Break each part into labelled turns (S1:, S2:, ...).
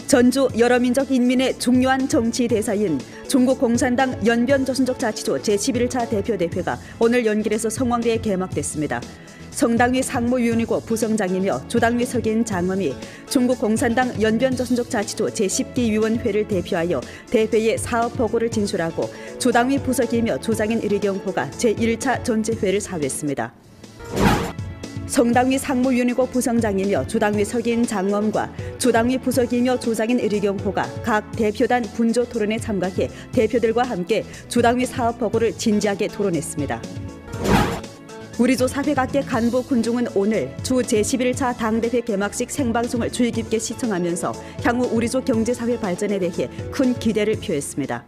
S1: 전주 여러민족 인민의 중요한 정치 대사인 중국 공산당 연변조선족 자치조 제11차 대표대회가 오늘 연길에서 성황리에 개막됐습니다. 성당위 상무위원이고 부성장이며 주당위 석인 장엄이 중국 공산당 연변조선족 자치조 제10기 위원회를 대표하여 대회의 사업보고를 진술하고 주당위 부석이며 주장인 이리경호가 제1차 전체회를 사회했습니다. 성당위 상무위원이고 부성장이며 주당위 석인 장엄과 주당위 부석이며 주장인 이리경호가 각 대표단 분조 토론에 참가해 대표들과 함께 주당위 사업 보고를 진지하게 토론했습니다. 우리조 사회각계 간부 군중은 오늘 주 제11차 당대회 개막식 생방송을 주의 깊게 시청하면서 향후 우리조 경제사회 발전에 대해 큰 기대를 표했습니다.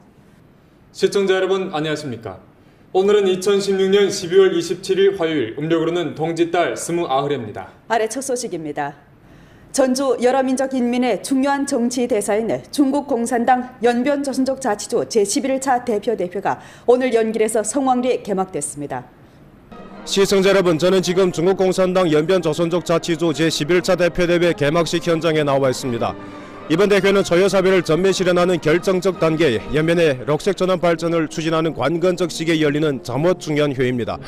S2: 시청자 여러분 안녕하십니까? 오늘은 2016년 12월 27일 화요일, 음력으로는 동짓달 29일입니다. 아래
S1: 첫 소식입니다. 전주 여러민족 인민의 중요한 정치 대사인 중국 공산당 연변조선족 자치조 제11차 대표대회가 오늘 연길에서 성황리에 개막됐습니다.
S3: 시청자 여러분, 저는 지금 중국 공산당 연변조선족 자치조 제11차 대표대회 개막식 현장에 나와 있습니다. 이번 대회는 초여사회를 전면 실현하는 결정적 단계에 연변의 록색전환 발전을 추진하는 관건적 시기에 열리는 잠옷 중요한 회의입니다.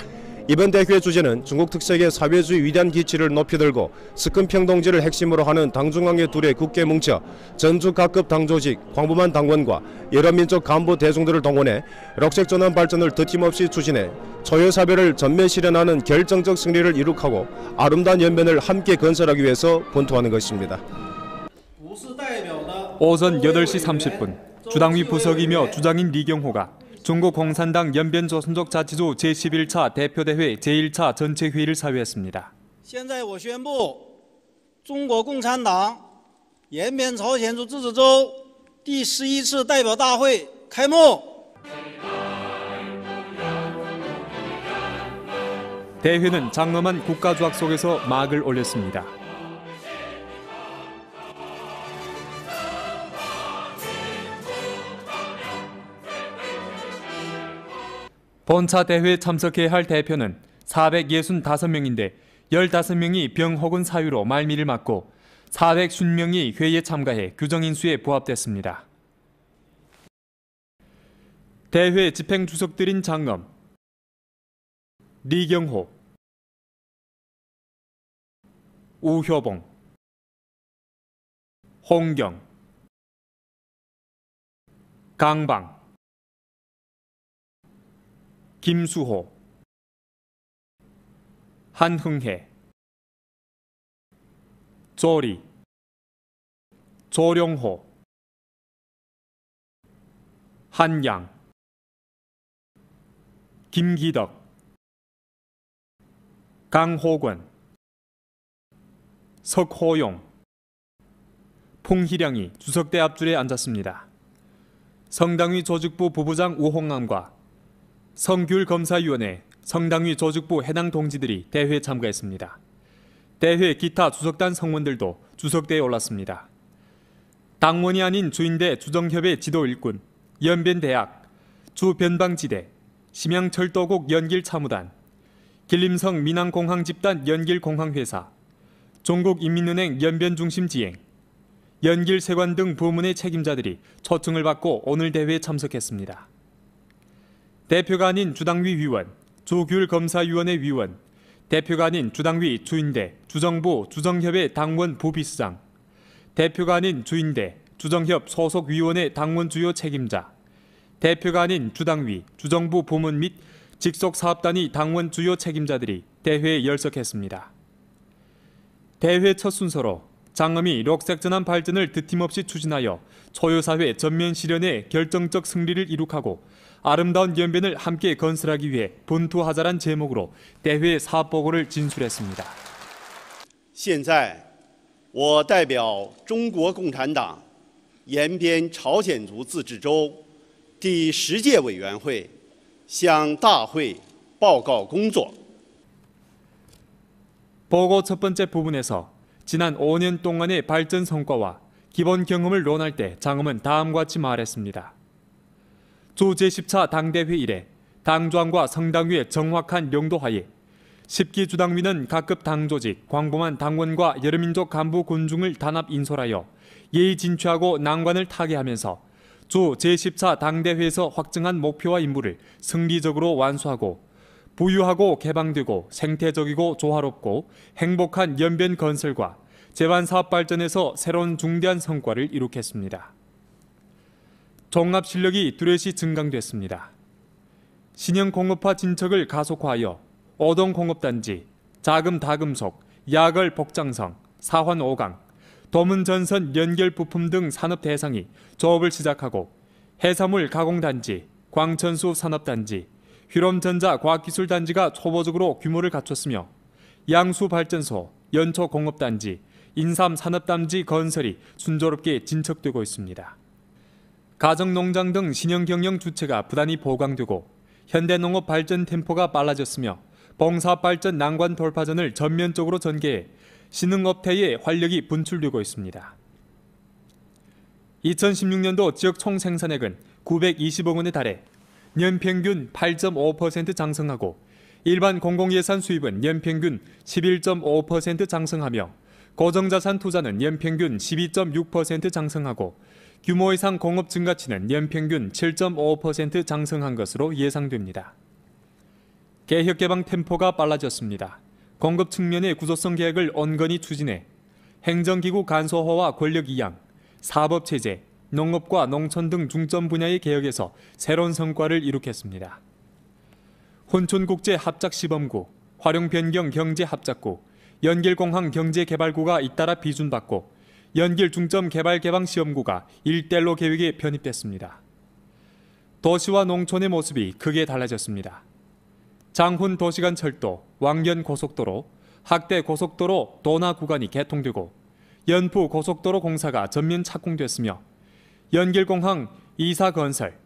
S3: 이번 대회 주제는 중국 특색의 사회주의 위대한 기치를 높이 들고 스큰평동지를 핵심으로 하는 당중앙회 둘에 굳게 뭉쳐 전주 각급 당조직, 광부만 당원과 여러 민족 간부 대중들을 동원해 록색전환 발전을 더팀없이 추진해 초여사회를 전면 실현하는 결정적 승리를 이룩하고 아름다운 연변을 함께 건설하기 위해서 본투하는 것입니다.
S4: 오전 8시 30분, 주당위 부석이며 주장인 리경호가 중국 공산당 연변조선족 자치조 제11차 대표대회 제1차 전체회의를 사회했습니다.
S5: 现在我宣布中国共产党延边朝鲜族自治州第11次代表大会开幕。
S4: 대회는 장엄한 국가주악 속에서 막을 올렸습니다. 본차 대회에 참석해야 할 대표는 465명인데 15명이 병 혹은 사유로 말미를 맞고 450명이 회의에 참가해 규정인수에 부합됐습니다. 대회 집행주석들인 장엄, 리경호, 우효봉, 홍경, 강방, 김수호, 한흥혜, 조리, 조룡호, 한양, 김기덕, 강호권, 석호용, 풍희량이 주석대 앞줄에 앉았습니다. 성당위 조직부 부부장 우홍남과 성귤검사위원회, 성당위 조직부 해당 동지들이 대회에 참가했습니다. 대회 기타 주석단 성원들도 주석대에 올랐습니다. 당원이 아닌 주인대 주정협의 지도 일꾼, 연변대학, 주변방지대, 심양철도국 연길참우단, 길림성 민항공항집단 연길공항회사, 종국인민은행 연변중심지행, 연길세관 등 부문의 책임자들이 초청을 받고 오늘 대회에 참석했습니다. 대표가 아닌 주당위 위원, 주귤검사위원회 위원, 대표가 아닌 주당위 주인대, 주정부, 주정협의 당원 부비수장, 대표가 아닌 주인대, 주정협 소속위원회 당원 주요 책임자, 대표가 아닌 주당위, 주정부 부문 및 직속사업단위 당원 주요 책임자들이 대회에 열석했습니다. 대회 첫 순서로 장엄이 록색전환 발전을 드팀없이 추진하여 초여사회 전면 실현에 결정적 승리를 이룩하고 아름다운 연변을 함께 건설하기 위해 본투하자란 제목으로 대회 사업보고를 진술했습니다.
S6: 现在我代表中国共产党延边朝鲜族自治州第10届委员会向大会报告工作。
S4: 보고 첫 번째 부분에서 지난 5년 동안의 발전 성과와 기본 경험을 논할 때 장엄은 다음과 같이 말했습니다. 주 제10차 당대회 이래 당조항과 성당위의 정확한 용도하에 10기 주당위는 각급 당조직, 광범한 당원과 여러민족 간부 군중을 단합 인솔하여 예의 진취하고 난관을 타개하면서 주 제10차 당대회에서 확정한 목표와 임무를 승리적으로 완수하고 부유하고 개방되고 생태적이고 조화롭고 행복한 연변 건설과 제반사업 발전에서 새로운 중대한 성과를 이룩했습니다. 종합 실력이 뚜렷이 증강됐습니다. 신형 공업화 진척을 가속화하여 오동공업단지, 자금다금속, 야걸 복장성, 사환 5강, 도문전선 연결 부품 등 산업 대상이 조업을 시작하고 해산물 가공단지, 광천수 산업단지, 휘롬전자 과학기술단지가 초보적으로 규모를 갖췄으며 양수발전소, 연초공업단지, 인삼산업단지 건설이 순조롭게 진척되고 있습니다. 가정농장 등 신형 경영 주체가 부단히 보강되고 현대농업 발전 템포가 빨라졌으며 봉사업 발전 난관 돌파전을 전면적으로 전개해 신흥업태의 활력이 분출되고 있습니다. 2016년도 지역 총생산액은 920억 원에 달해 연평균 8.5% 장성하고 일반 공공예산 수입은 연평균 11.5% 장성하며 고정자산 투자는 연평균 12.6% 장성하고 규모 이상 공업 증가치는 연평균 7.5% 장성한 것으로 예상됩니다. 개혁 개방 템포가 빨라졌습니다. 공급 측면의 구조성 개혁을 온건히 추진해 행정기구 간소화와 권력 이양, 사법체제, 농업과 농촌 등 중점 분야의 개혁에서 새로운 성과를 이룩했습니다. 혼촌국제합작시범구, 활용변경경제합작구, 연길공항 경제개발구가 잇따라 비준받고 연길 중점 개발개방시험구가 일대일로 계획에 편입됐습니다. 도시와 농촌의 모습이 크게 달라졌습니다. 장훈 도시간철도, 왕년 고속도로, 학대 고속도로 도나 구간이 개통되고 연포 고속도로 공사가 전면 착공됐으며 연길공항 2사 건설,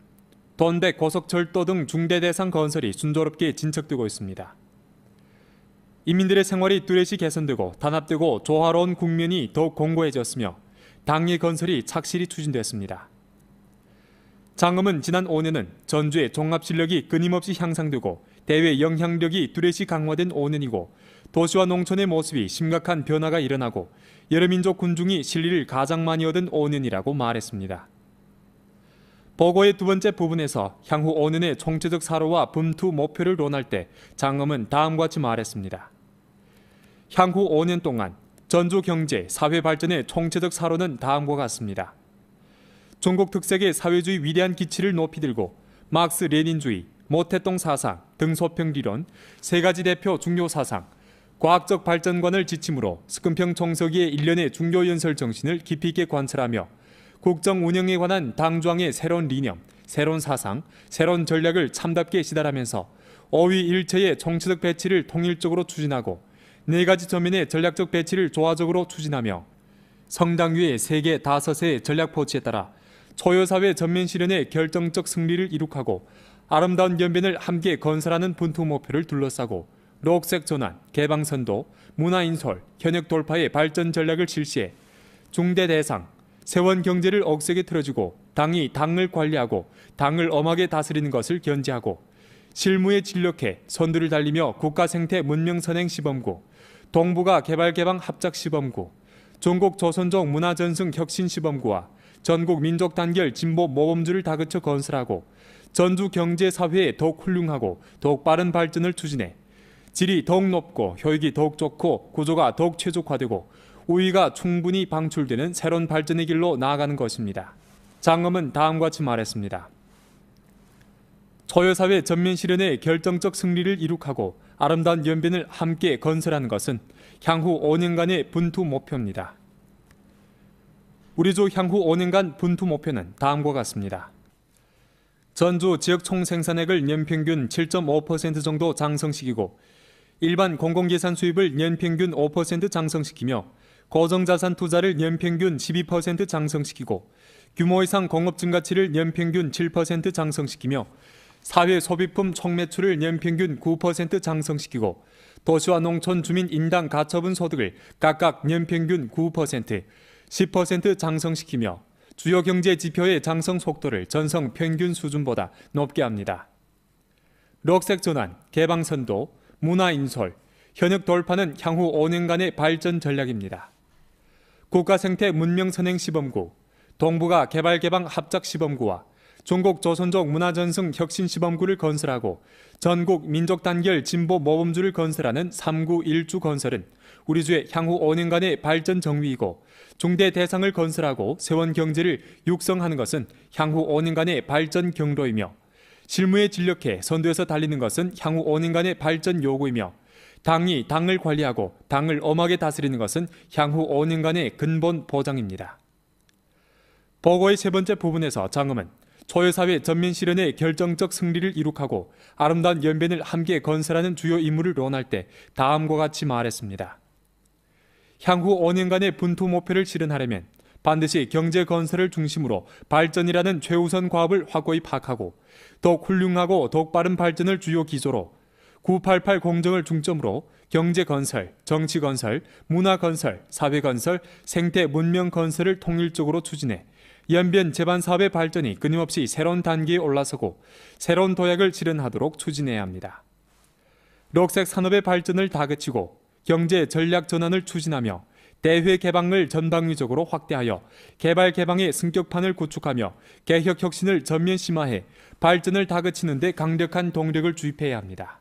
S4: 돈백 고속철도 등 중대 대상 건설이 순조롭게 진척되고 있습니다. 인민들의 생활이 뚜렷이 개선되고 단합되고 조화로운 국면이 더욱 공고해졌으며 당리 건설이 착실히 추진됐습니다. 장엄은 지난 5년은 전주의 종합실력이 끊임없이 향상되고 대외 영향력이 뚜렷이 강화된 5년이고 도시와 농촌의 모습이 심각한 변화가 일어나고 여러 민족 군중이 실리를 가장 많이 얻은 5년이라고 말했습니다. 보고의 두 번째 부분에서 향후 5년의 총체적 사로와 분투 목표를 논할 때 장엄은 다음과 같이 말했습니다. 향후 5년 동안 전주 경제, 사회 발전의 총체적 사로는 다음과 같습니다. 중국 특색의 사회주의 위대한 기치를 높이 들고 막스 레닌주의, 모태동 사상, 등소평 리론, 세 가지 대표 중요 사상, 과학적 발전관을 지침으로 스금평 총서기의 일련의 중요 연설 정신을 깊이 있게 관찰하며 국정 운영에 관한 당조항의 새로운 리념, 새로운 사상, 새로운 전략을 참답게 시달하면서 어휘 일체의 총체적 배치를 통일적으로 추진하고 네 가지 전면의 전략적 배치를 조화적으로 추진하며 성당위의 세계 5의 전략 포치에 따라 초여사회 전면 실현의 결정적 승리를 이룩하고 아름다운 연변을 함께 건설하는 분투 목표를 둘러싸고 녹색 전환, 개방선도, 문화인솔, 현역 돌파의 발전 전략을 실시해 중대 대상, 세원 경제를 억세게 틀어주고 당이 당을 관리하고 당을 엄하게 다스리는 것을 견제하고 실무에 진력해 선두를 달리며 국가 생태 문명 선행 시범구, 동북아 개발 개방 합작 시범구, 전국 조선족 문화 전승 혁신 시범구와 전국 민족 단결 진보 모범주를 다그쳐 건설하고 전주 경제 사회에 더욱 훌륭하고 더욱 빠른 발전을 추진해 질이 더욱 높고 효익이 더욱 좋고 구조가 더욱 최적화되고 우위가 충분히 방출되는 새로운 발전의 길로 나아가는 것입니다. 장엄은 다음과 같이 말했습니다. 초여사회 전면 실현의 결정적 승리를 이룩하고 아름다운 연변을 함께 건설하는 것은 향후 5년간의 분투 목표입니다. 우리주 향후 5년간 분투 목표는 다음과 같습니다. 전주 지역 총생산액을 연평균 7.5% 정도 장성시키고 일반 공공예산 수입을 연평균 5% 장성시키며 고정자산 투자를 연평균 12% 장성시키고 규모 이상 공업 증가치를 연평균 7% 장성시키며 사회 소비품 총매출을 연평균 9% 장성시키고 도시와 농촌 주민 인당 가처분 소득을 각각 연평균 9%, 10% 장성시키며 주요 경제 지표의 장성 속도를 전성 평균 수준보다 높게 합니다. 녹색 전환, 개방선도, 문화인솔, 현역 돌파는 향후 5년간의 발전 전략입니다. 국가생태문명선행시범구, 동북아 개발개방 합작시범구와 중국 조선족 문화전승 혁신시범구를 건설하고 전국 민족단결 진보 모범주를 건설하는 3구 1주 건설은 우리주의 향후 5년간의 발전 정위이고, 중대 대상을 건설하고 세원 경제를 육성하는 것은 향후 5년간의 발전 경로이며, 실무에 진력해 선두에서 달리는 것은 향후 5년간의 발전 요구이며, 당이 당을 관리하고 당을 엄하게 다스리는 것은 향후 5년간의 근본 보장입니다. 보고의 세 번째 부분에서 장엄은 초여사회 전면 실현의 결정적 승리를 이룩하고 아름다운 연변을 함께 건설하는 주요 임무를 논할 때 다음과 같이 말했습니다. 향후 5년간의 분투 목표를 실현하려면 반드시 경제 건설을 중심으로 발전이라는 최우선 과업을 확고히 파악하고, 더욱 훌륭하고 더욱 빠른 발전을 주요 기조로 988 공정을 중점으로 경제 건설, 정치 건설, 문화 건설, 사회 건설, 생태 문명 건설을 통일적으로 추진해 연변 제반 사업의 발전이 끊임없이 새로운 단계에 올라서고 새로운 도약을 실현하도록 추진해야 합니다. 녹색 산업의 발전을 다그치고 경제 전략 전환을 추진하며 대회 개방을 전방위적으로 확대하여 개발 개방의 승격판을 구축하며 개혁 혁신을 전면 심화해 발전을 다그치는 데 강력한 동력을 주입해야 합니다.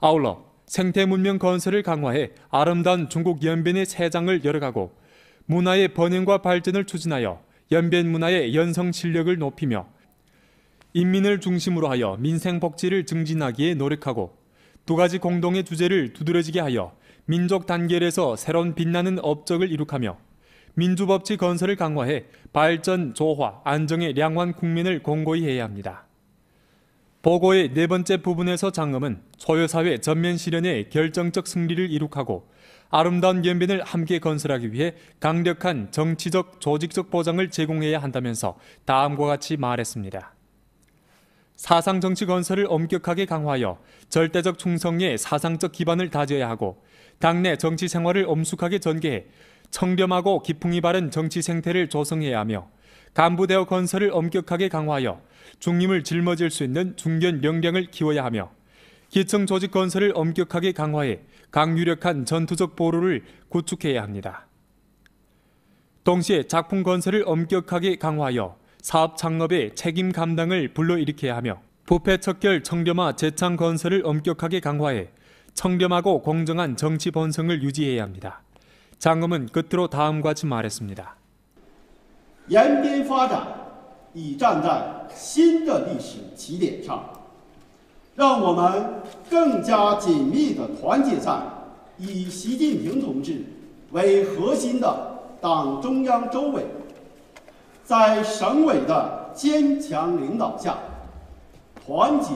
S4: 아울러 생태 문명 건설을 강화해 아름다운 중국 연변의 새 장을 열어가고 문화의 번영과 발전을 추진하여 연변 문화의 연성 실력을 높이며 인민을 중심으로 하여 민생 복지를 증진하기에 노력하고, 두 가지 공동의 주제를 두드러지게 하여 민족 단결에서 새로운 빛나는 업적을 이룩하며 민주법치 건설을 강화해 발전, 조화, 안정의 량환 국면을 공고히 해야 합니다. 보고의 네 번째 부분에서 장엄은 초여사회 전면 실현의 결정적 승리를 이룩하고 아름다운 연변을 함께 건설하기 위해 강력한 정치적, 조직적 보장을 제공해야 한다면서 다음과 같이 말했습니다. 사상정치 건설을 엄격하게 강화하여 절대적 충성의 사상적 기반을 다져야 하고, 당내 정치 생활을 엄숙하게 전개해 청렴하고 기풍이 바른 정치 생태를 조성해야 하며, 간부대어 건설을 엄격하게 강화하여 중림을 짊어질 수 있는 중견 역량을 키워야 하며, 기층 조직 건설을 엄격하게 강화해 강유력한 전투적 보루를 구축해야 합니다. 동시에 작품 건설을 엄격하게 강화하여 사업 창업의 책임 감당을 불러일으켜야 하며, 부패 척결 청렴화 재창 건설을 엄격하게 강화해 청렴하고 공정한 정치 본성을 유지해야 합니다. 장엄은 끝으로 다음과 같이 말했습니다.
S6: 延边发展已站在新的历史起点上，让我们更加紧密地团结在以习近平同志为核心的党中央周围，在省委的坚强领导下，团结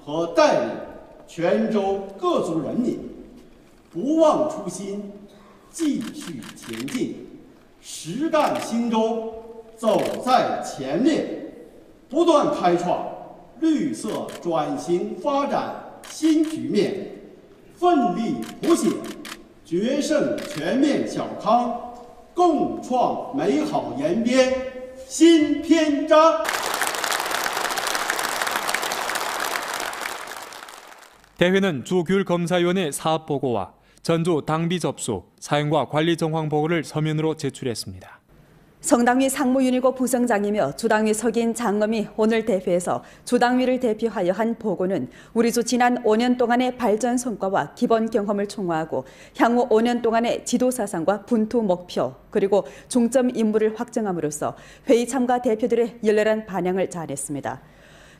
S6: 和带领全州各族人民不忘初心，继续前进，实干兴州，走在前列，不断开创绿色转型发展新局面，奋力谱写决胜全面小康，共创美好延边新篇章。
S4: 대회는 주교육검사위원회 사업보고와 전주 당비 접수, 사용과 관리 정황 보고를 서면으로 제출했습니다.
S1: 성당위 상무윤이고 부성장이며 주당위 석인 장엄이 오늘 대회에서 주당위를 대표하여 한 보고는 우리주 지난 5년 동안의 발전 성과와 기본 경험을 총화하고 향후 5년 동안의 지도 사상과 분투 목표 그리고 중점 임무를 확정함으로써 회의 참가 대표들의 열렬한 반향을 자아냈습니다.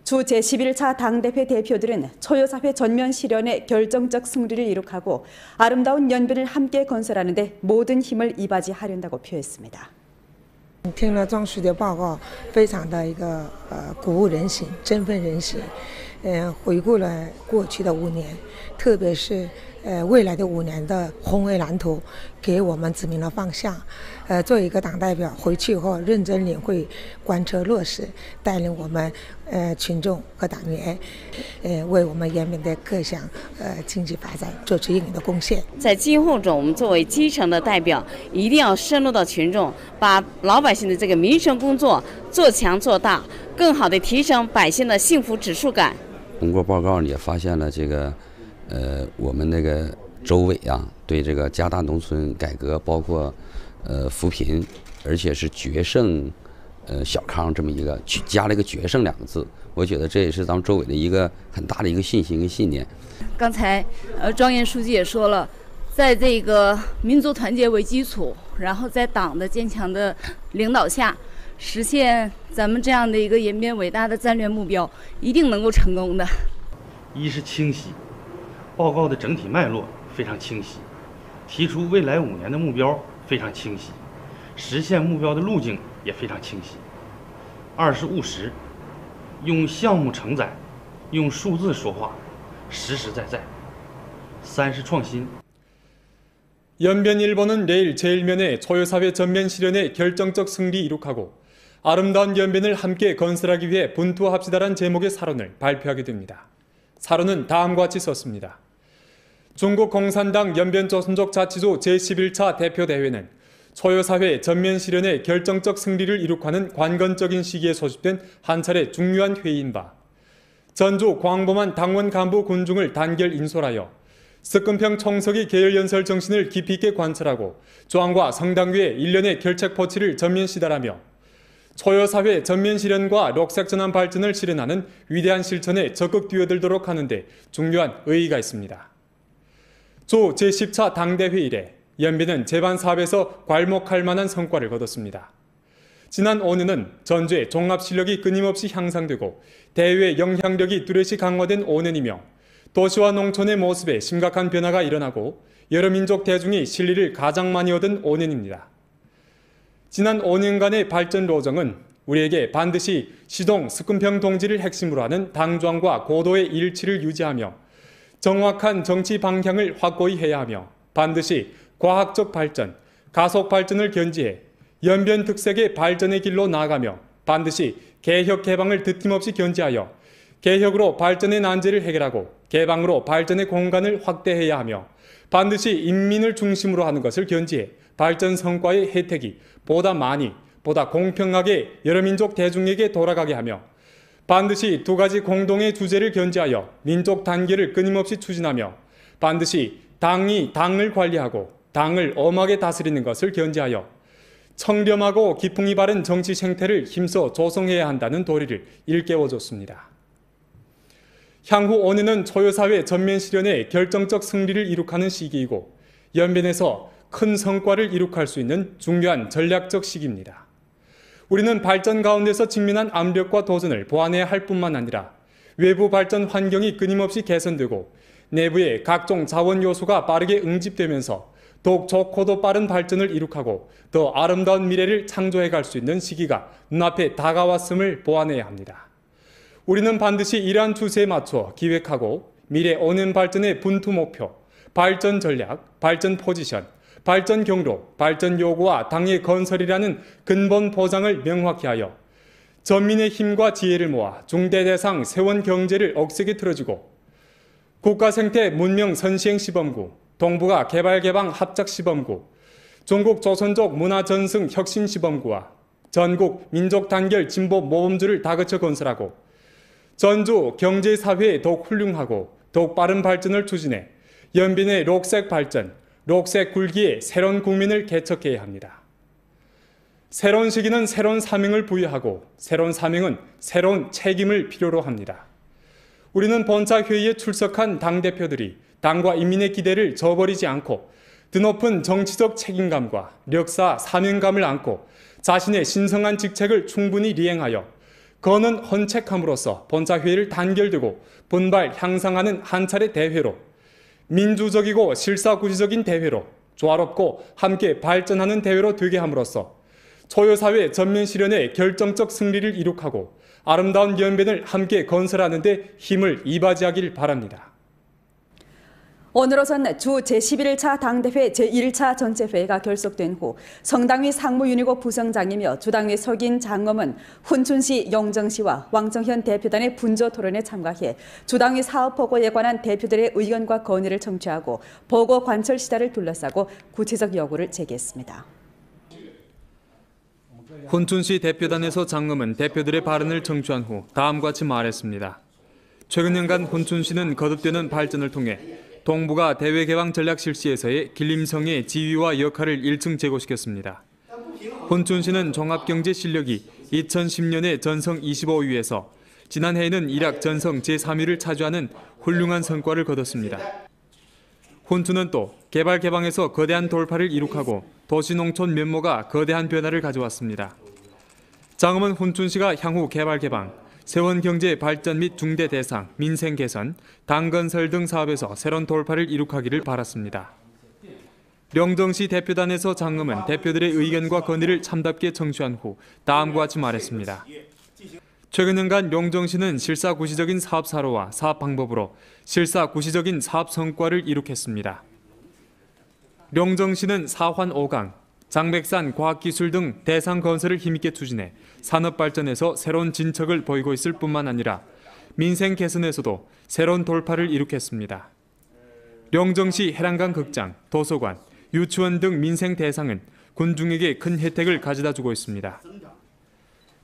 S1: 주 제11차 당대회 대표들은 초여사회 전면 실현의 결정적 승리를 이룩하고 아름다운 연변을 함께 건설하는 데 모든 힘을 이바지하려고 표했습니다.
S7: 听了庄书记的报告，非常的鼓舞人心、振奋人心。回顾了过去的5年，特别是未来的5年的宏伟蓝图，给我们指明了方向。作为一个党代表，回去以后认真领会、贯彻落实，带领我们群众和党员，为我们延边的各项经济发展做出应有的贡献。
S8: 在今后中，我们作为基层的代表，一定要深入到群众，把老百姓的这个民生工作做强做大，更好的提升百姓的幸福指数感。
S9: 通过报告也发现了这个我们那个州委啊，对这个加大农村改革，包括扶贫，而且是决胜小康这么一个加了一个决胜2个字，我觉得这也是咱们州委的一个很大的一个信心跟信念。
S10: 刚才庄严书记也说了，在这个民族团结为基础，然后在党的坚强的领导下，实现咱们这样的一个延边伟大的战略目标，一定能够成功的。
S11: 一是清晰，报告的整体脉络非常清晰，提出未来5年的目标非常清晰，实现目标的路径也非常清晰。2是务实，用项目承载，用数字说话，实实在在。3是创新。
S2: 연변일보는 내일 제1면에 초여사회 전면 실현의 결정적 승리 이룩하고 아름다운 연변을 함께 건설하기 위해 분투합시다란 제목의 사론을 발표하게 됩니다. 사론은 다음과 같이 썼습니다. 중국 공산당 연변조선족 자치조 제11차 대표대회는 초여사회 전면 실현의 결정적 승리를 이룩하는 관건적인 시기에 소집된 한 차례 중요한 회의인 바 전주 광범한 당원 간부 군중을 단결 인솔하여 석금평 총서기 계열연설 정신을 깊이 있게 관철하고 조항과 성당위의 일련의 결책포치를 전면 시달하며 초여사회 전면 실현과 녹색전환 발전을 실현하는 위대한 실천에 적극 뛰어들도록 하는 데 중요한 의의가 있습니다. 조 제10차 당대회 이래 연변은 제반 사업에서 괄목할 만한 성과를 거뒀습니다. 지난 5년은 전주의 종합실력이 끊임없이 향상되고 대외 영향력이 뚜렷이 강화된 5년이며 도시와 농촌의 모습에 심각한 변화가 일어나고 여러 민족 대중이 실리를 가장 많이 얻은 5년입니다. 지난 5년간의 발전 로정은 우리에게 반드시 시동 석금평 동지를 핵심으로 하는 당조항과 고도의 일치를 유지하며 정확한 정치 방향을 확고히 해야 하며 반드시 과학적 발전, 가속 발전을 견지해 연변 특색의 발전의 길로 나아가며 반드시 개혁 개방을 드팀없이 견지하여 개혁으로 발전의 난제를 해결하고 개방으로 발전의 공간을 확대해야 하며 반드시 인민을 중심으로 하는 것을 견지해 발전 성과의 혜택이 보다 많이, 보다 공평하게 여러 민족 대중에게 돌아가게 하며 반드시 2가지 공동의 주제를 견지하여 민족 단계를 끊임없이 추진하며 반드시 당이 당을 관리하고 당을 엄하게 다스리는 것을 견지하여 청렴하고 기풍이 바른 정치 생태를 힘써 조성해야 한다는 도리를 일깨워줬습니다. 향후 5년은 초여사회 전면 실현의 결정적 승리를 이룩하는 시기이고 연변에서 큰 성과를 이룩할 수 있는 중요한 전략적 시기입니다. 우리는 발전 가운데서 직면한 압력과 도전을 보완해야 할 뿐만 아니라 외부 발전 환경이 끊임없이 개선되고 내부의 각종 자원 요소가 빠르게 응집되면서 더욱 좋고도 빠른 발전을 이룩하고 더 아름다운 미래를 창조해 갈 수 있는 시기가 눈앞에 다가왔음을 보완해야 합니다. 우리는 반드시 이러한 추세에 맞춰 기획하고 미래 5년 발전의 분투 목표, 발전 전략, 발전 포지션, 발전 경로, 발전 요구와 당의 건설이라는 근본 보장을 명확히 하여 전민의 힘과 지혜를 모아 중대 대상 세원 경제를 억세게 틀어주고 국가 생태 문명 선시행 시범구, 동북아 개발 개방 합작 시범구, 중국 조선족 문화 전승 혁신 시범구와 전국 민족 단결 진보 모범주를 다그쳐 건설하고 전주 경제사회에 더욱 훌륭하고 더욱 빠른 발전을 추진해 연변의 녹색 발전, 녹색 굴기에 새로운 국민을 개척해야 합니다. 새로운 시기는 새로운 사명을 부여하고 새로운 사명은 새로운 책임을 필요로 합니다. 우리는 본차 회의에 출석한 당대표들이 당과 인민의 기대를 저버리지 않고 드높은 정치적 책임감과 역사 사명감을 안고 자신의 신성한 직책을 충분히 리행하여 거는 헌책함으로써 본차 회의를 단결되고 분발 향상하는 한 차례 대회로 민주적이고 실사구시적인 대회로 조화롭고 함께 발전하는 대회로 되게 함으로써 초여사회 전면 실현의 결정적 승리를 이룩하고 아름다운 연변을 함께 건설하는 데 힘을 이바지하길 바랍니다.
S1: 오늘로선 주 제11차 당대회 제1차 전체회의가 결석된 후 성당위 상무윤희고 부성장이며 주당위 석인 장엄은 훈춘시 영정시와 왕정현 대표단의 분조 토론에 참가해 주당위 사업보고에 관한 대표들의 의견과 건의를 청취하고 보고 관철 시다를 둘러싸고 구체적 요구를 제기했습니다.
S2: 훈춘시 대표단에서 장엄은 대표들의 발언을 청취한 후 다음과 같이 말했습니다.
S4: 최근 년간 혼춘시는 거듭되는 발전을 통해 동부가 대외 개방 전략 실시에서의 길림성의 지위와 역할을 1층 제고시켰습니다. 혼춘시는 종합경제 실력이 2010년에 전성 25위에서 지난해에는 일약 전성 제3위를 차지하는 훌륭한 성과를 거뒀습니다. 혼춘은 또 개발 개방에서 거대한 돌파를 이룩하고 도시농촌 면모가 거대한 변화를 가져왔습니다. 장엄은 혼춘시가 향후 개발 개방, 세원 경제 발전 및 중대 대상, 민생 개선, 당 건설 등 사업에서 새로운 돌파를 이룩하기를 바랐습니다. 령정시 대표단에서 장엄은 대표들의 의견과 건의를 참답게 청취한 후 다음과 같이 말했습니다. 최근 년간 령정시는 실사구시적인 사업 사로와 사업 방법으로 실사구시적인 사업 성과를 이룩했습니다. 령정시는 사환 5강, 장백산 과학기술 등 대상 건설을 힘있게 추진해 산업 발전에서 새로운 진척을 보이고 있을 뿐만 아니라 민생 개선에서도 새로운 돌파를 이룩했습니다. 령정시 해랑강 극장, 도서관, 유치원 등 민생 대상은 군중에게 큰 혜택을 가져다 주고 있습니다.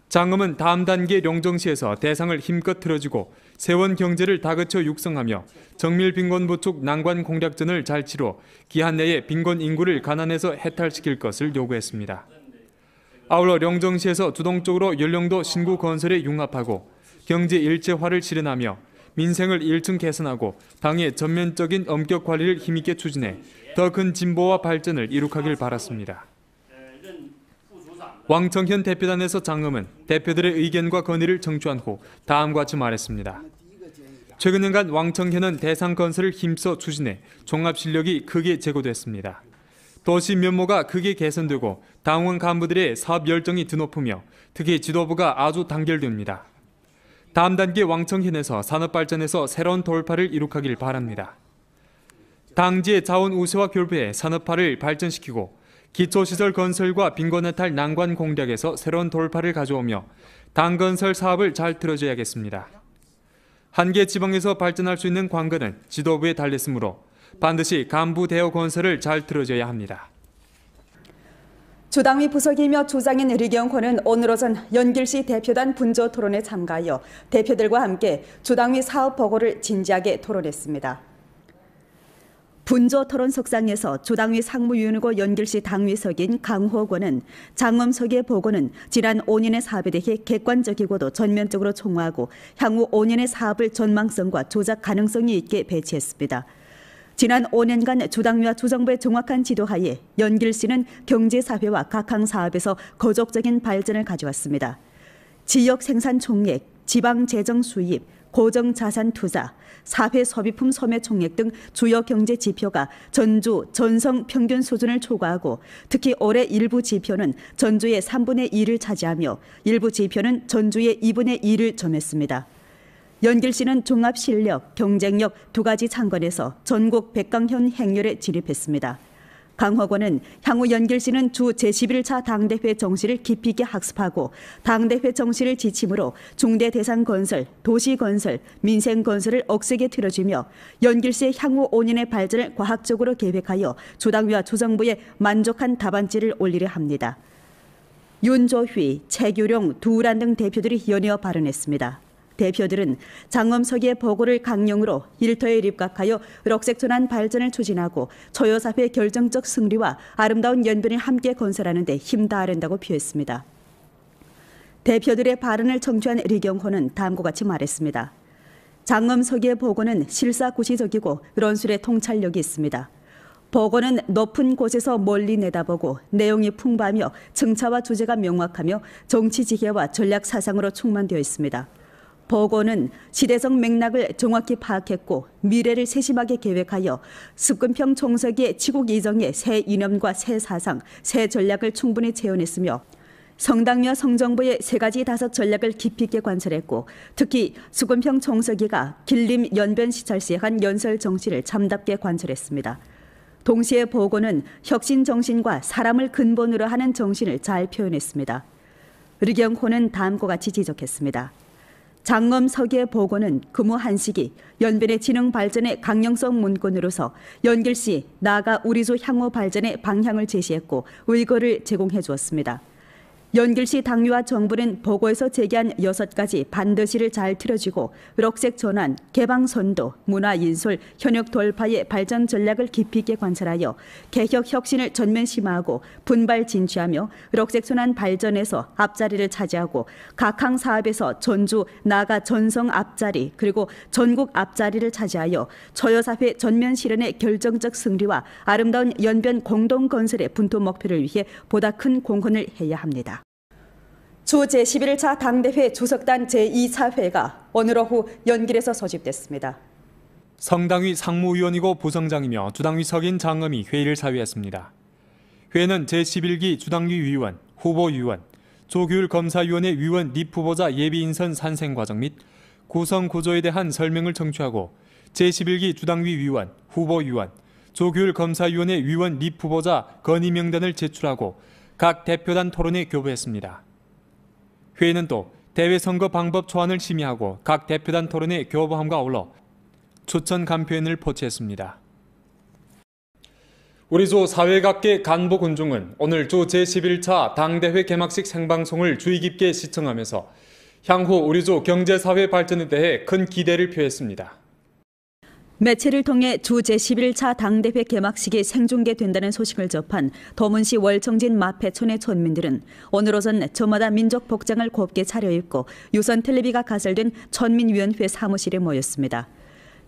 S4: 장엄은 다음 단계 령정시에서 대상을 힘껏 틀어주고 세원 경제를 다그쳐 육성하며 정밀 빈곤 부축 난관 공략전을 잘 치러 기한 내에 빈곤 인구를 가난에서 해탈시킬 것을 요구했습니다. 아울러 령정시에서 주동적으로 연령도 신구 건설에 융합하고 경제 일체화를 실현하며 민생을 1층 개선하고 당의 전면적인 엄격 관리를 힘있게 추진해 더 큰 진보와 발전을 이룩하길 바랐습니다. 왕청현 대표단에서 장엄은 대표들의 의견과 건의를 청취한 후 다음과 같이 말했습니다. 최근 년간 왕청현은 대상 건설을 힘써 추진해 종합 실력이 크게 제고됐습니다. 도시 면모가 크게 개선되고 당원 간부들의 사업 열정이 드높으며 특히 지도부가 아주 단결됩니다. 다음 단계 왕청현에서 산업 발전에서 새로운 돌파를 이룩하길 바랍니다. 당지의 자원 우세와 결부해 산업화를 발전시키고 기초시설 건설과 빈곤해탈 난관 공략에서 새로운 돌파를 가져오며 당건설 사업을 잘 틀어줘야겠습니다. 한계 지방에서 발전할 수 있는 관건은 지도부에 달렸으므로 반드시 간부 대여 건설을 잘 틀어줘야 합니다.
S1: 주당위 부석이며 주장인 리경호는 오늘 오전 연길시 대표단 분조 토론에 참가하여 대표들과 함께 주당위 사업 보고를 진지하게 토론했습니다. 분조 토론 석상에서 주당위 상무위원이고 연길시 당위석인 강호권은 장엄석의 보고는 지난 5년의 사업에 대해 객관적이고도 전면적으로 총화하고 향후 5년의 사업을 전망성과 조작 가능성이 있게 배치했습니다. 지난 5년간 주당위와 주정부의 정확한 지도하에 연길시는 경제사회와 각항 사업에서 거족적인 발전을 가져왔습니다. 지역 생산 총액, 지방 재정 수입, 고정 자산 투자, 사회 소비품 소매 총액 등 주요 경제 지표가 전주, 전성 평균 수준을 초과하고 특히 올해 일부 지표는 전주의 3분의 2를 차지하며 일부 지표는 전주의 2분의 2를 점했습니다. 연길시는 종합 실력, 경쟁력 두 가지 창건에서 전국 백강현 행렬에 진입했습니다. 강호권은 향후 연길시는 주 제11차 당대회 정시를 깊이 있게 학습하고 당대회 정시를 지침으로 중대 대상 건설, 도시 건설, 민생 건설을 억세게 틀어주며 연길시의 향후 5년의 발전을 과학적으로 계획하여 주당위와 주정부에 만족한 답안지를 올리려 합니다. 윤조휘, 최규룡, 두우란 등 대표들이 연이어 발언했습니다. 대표들은 장엄석의 보고를 강령으로 일터에 입각하여 럭색전환 발전을 추진하고 초여사회 결정적 승리와 아름다운 연변을 함께 건설하는 데 힘다하야 한다고 표했습니다. 대표들의 발언을 청취한 리경호는 다음과 같이 말했습니다. 장엄석의 보고는 실사구시적이고論술의 통찰력이 있습니다. 보고는 높은 곳에서 멀리 내다보고 내용이 풍부하며 증차와 주제가 명확하며 정치지혜와 전략 사상으로 충만되어 있습니다. 보고는 시대적 맥락을 정확히 파악했고 미래를 세심하게 계획하여 습근평 총서기의 치국 이정의 새 이념과 새 사상, 새 전략을 충분히 재현했으며 성당과 성정부의 세 가지 다섯 전략을 깊이 있게 관찰했고 특히 습근평 총서기가 길림 연변 시찰시에 한 연설 정치를 참답게 관찰했습니다. 동시에 보고는 혁신 정신과 사람을 근본으로 하는 정신을 잘 표현했습니다. 리경호는 다음과 같이 지적했습니다. 장엄석의 보고는 근무 한식이 연변의 지능 발전의 강령성 문건으로서 연길시 나아가 우리조 향후 발전의 방향을 제시했고 의거를 제공해 주었습니다. 연길시 당위와 정부는 보고에서 제기한 6가지 반드시를 잘 틀어쥐고 의록색 전환, 개방 선도, 문화 인솔, 현역 돌파의 발전 전략을 깊이 있게 관찰하여 개혁 혁신을 전면 심화하고 분발 진취하며 의록색 전환 발전에서 앞자리를 차지하고 각 항 사업에서 전주, 나아가 전성 앞자리 그리고 전국 앞자리를 차지하여 처여사회 전면 실현의 결정적 승리와 아름다운 연변 공동 건설의 분토 목표를 위해 보다 큰 공헌을 해야 합니다. 주 제11차 당대회 주석단 제2사회가 오늘 오후 연길에서 소집됐습니다.
S4: 성당위 상무위원이고 부성장이며 주당위석인 장엄이 회의를 사회했습니다. 회의는 제11기 주당위 위원, 후보위원, 조규율검사위원회 위원 립 후보자 예비인선 산생과정 및 구성 구조에 대한 설명을 청취하고 제11기 주당위 위원, 후보위원, 조규율검사위원회 위원 립 후보자 건의 명단을 제출하고 각 대표단 토론에 교부했습니다. 회의는 또 대회 선거 방법 초안을 심의하고 각 대표단 토론에 교부함과 아울러 추천 간표인을 포치했습니다.
S2: 우리 조 사회각계 간부 군중은 오늘 주 제11차 당대회 개막식 생방송을 주의 깊게 시청하면서 향후 우리 조 경제사회 발전에 대해 큰 기대를 표했습니다.
S1: 매체를 통해 주 제11차 당대회 개막식이 생중계된다는 소식을 접한 도문시 월청진 마패촌의 촌민들은 오늘 오전 저마다 민족 복장을 곱게 차려입고 유선 텔레비가 가설된 천민위원회 사무실에 모였습니다.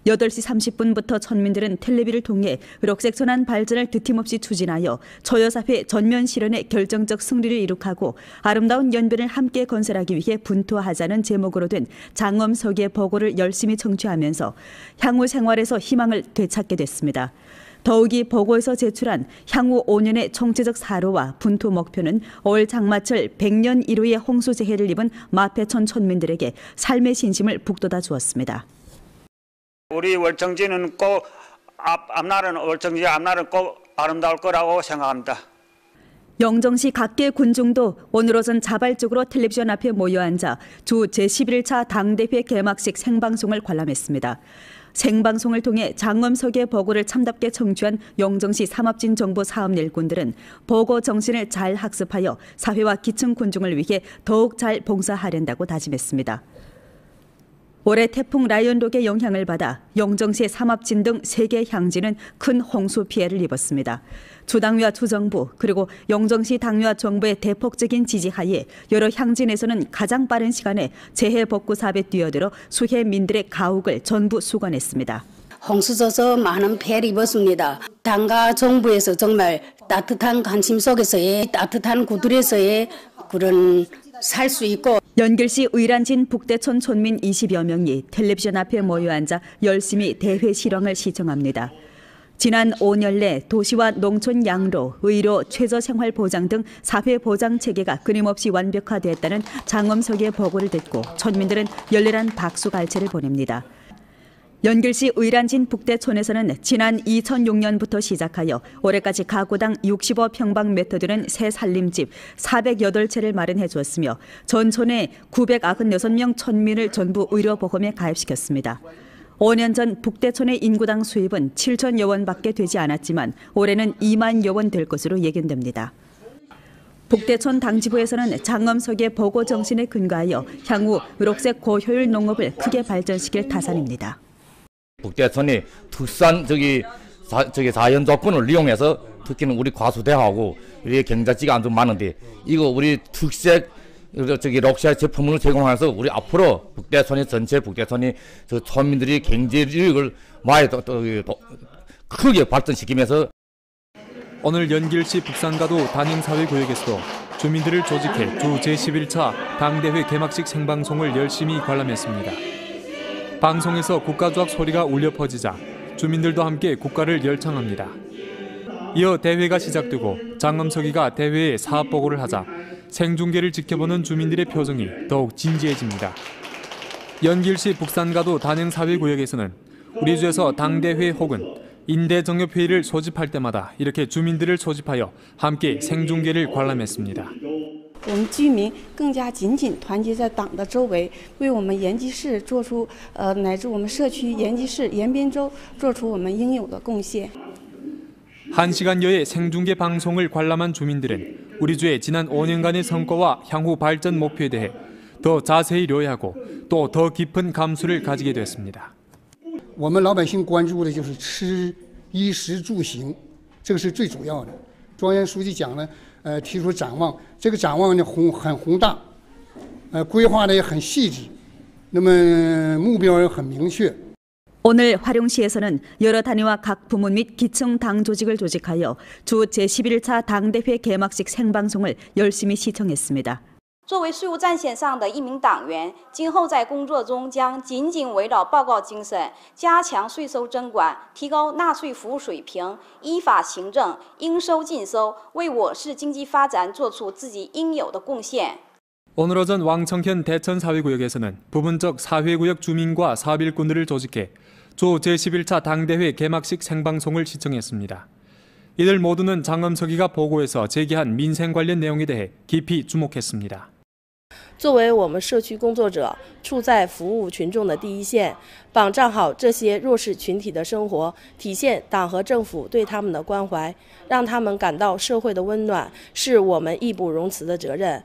S1: 8시 30분부터 천민들은 텔레비를 통해 의록색 전환 발전을 드팀없이 추진하여 처여사회 전면 실현의 결정적 승리를 이룩하고 아름다운 연변을 함께 건설하기 위해 분투하자는 제목으로 된 장엄석의 보고를 열심히 청취하면서 향후 생활에서 희망을 되찾게 됐습니다. 더욱이 보고에서 제출한 향후 5년의 총체적 사로와 분투 목표는 올 장마철 100년 이루의 홍수재해를 입은 마패촌 촌민들에게 삶의 신심을 북돋아 주었습니다.
S12: 우리 월청지는 꼭 앞날은 월청지 앞날은 꼭 아름다울 거라고 생각합니다.
S1: 영정시 각계 군중도 오늘 오전 자발적으로 텔레비전 앞에 모여 앉아 주 제11차 당대회 개막식 생방송을 관람했습니다. 생방송을 통해 장엄석의 보고를 참답게 청취한 영정시 삼합진 정부 사업 일꾼들은 보고 정신을 잘 학습하여 사회와 기층 군중을 위해 더욱 잘 봉사하려고 다짐했습니다. 올해 태풍 라이언록의 영향을 받아 영정시 삼합진 등 3개 향지는 큰 홍수 피해를 입었습니다. 주당위와 주정부 그리고 영정시 당위와 정부의 대폭적인 지지하에 여러 향진에서는 가장 빠른 시간에 재해 복구 사업에 뛰어들어 수해 민들의 가옥을 전부 수건했습니다.
S13: 홍수져서 많은 피해를 입었습니다. 당과 정부에서 정말 따뜻한 관심 속에서의 따뜻한 구들에서의 그런 살 수 있고
S1: 연길시 의란진 북대촌 촌민 20여 명이 텔레비전 앞에 모여 앉아 열심히 대회 실황을 시청합니다. 지난 5년 내 도시와 농촌 양로, 의료, 최저생활 보장 등 사회 보장 체계가 끊임없이 완벽화됐다는 장엄석의 보고를 듣고 촌민들은 열렬한 박수갈채를 보냅니다. 연길시 의란진 북대촌에서는 지난 2006년부터 시작하여 올해까지 가구당 65평방미터 되는 새 살림집 408채를 마련해 주었으며 전촌에 996명 촌민을 전부 의료보험에 가입시켰습니다. 5년 전 북대촌의 인구당 수입은 7천여 원밖에 되지 않았지만 올해는 2만여 원 될 것으로 예견됩니다. 북대촌 당지부에서는 장엄석의 보고 정신에 근거하여 향후 의록색 고효율 농업을 크게 발전시킬 타산입니다.
S14: 북대촌이 특수한 자연 조건을 이용해서 특히는 우리 과수대하고 우리 경작지가 안 좀 많은데 이거 우리 특색 럭셔리 제품을 제공해서 우리 앞으로 북대촌이 전체 북대촌이村民들이 경제력을 많이 크게 발전시키면서
S4: 오늘 연길시 북산가도 단행사회구역에서도 주민들을 조직해 주 제11차 당대회 개막식 생방송을 열심히 관람했습니다. 방송에서 국가주악 소리가 울려 퍼지자 주민들도 함께 국가를 열창합니다. 이어 대회가 시작되고 장엄석이가 대회에 사업 보고를 하자 생중계를 지켜보는 주민들의 표정이 더욱 진지해집니다. 연길시 북산가도 단행사회구역에서는 우리 주에서 당대회 혹은 인대정협회의를 소집할 때마다 이렇게 주민들을 소집하여 함께 생중계를 관람했습니다.
S15: 我们居民更加紧紧团结在党的周围，为我们延吉市做出乃至我们社区延吉市延边州做出我们应有的贡献。
S4: 1시간여의 생중계 방송을 관람한 주민들은 우리 주의 지난 5년간의 성과와 향후 발전 목표에 대해 더 자세히 료해하고 또 더 깊은 감수를 가지게 됐습니다.
S16: 我们老百姓关注的就是吃衣食住行，这个是最主要的。庄严书记讲了，提出展望，这个展望呢很宏大，规划的也很细致，那么目标也很明确。
S1: 오늘 화룡시에서는 여러 단위와 각 부문 및 기층 당 조직을 조직하여 주 제11차 당대회 개막식 생방송을 열심히 시청했습니다.
S17: 作为税务战线上的一名党员，今后在工作中将紧紧围绕报告精神，加强税收征管，提高纳税服务水平，依法行政，应收尽收，为我市经济发展做出自己应有的贡献。
S4: 오늘 오전 왕청현 대천 사회구역에서는 부분적 사회구역 주민과 사업일꾼들을 조직해 주 제11차 당대회 개막식 생방송을 시청했습니다. 이들 모두는 장엄석이가 보고에서 제기한 민생 관련 내용에 대해 깊이 주목했습니다.
S18: 作为我们社区工作者，处在服务群众的第一线，保障好这些弱势群体的生活，体现党和政府对他们的关怀，让他们感到社会的温暖，是我们义不容辞的责任。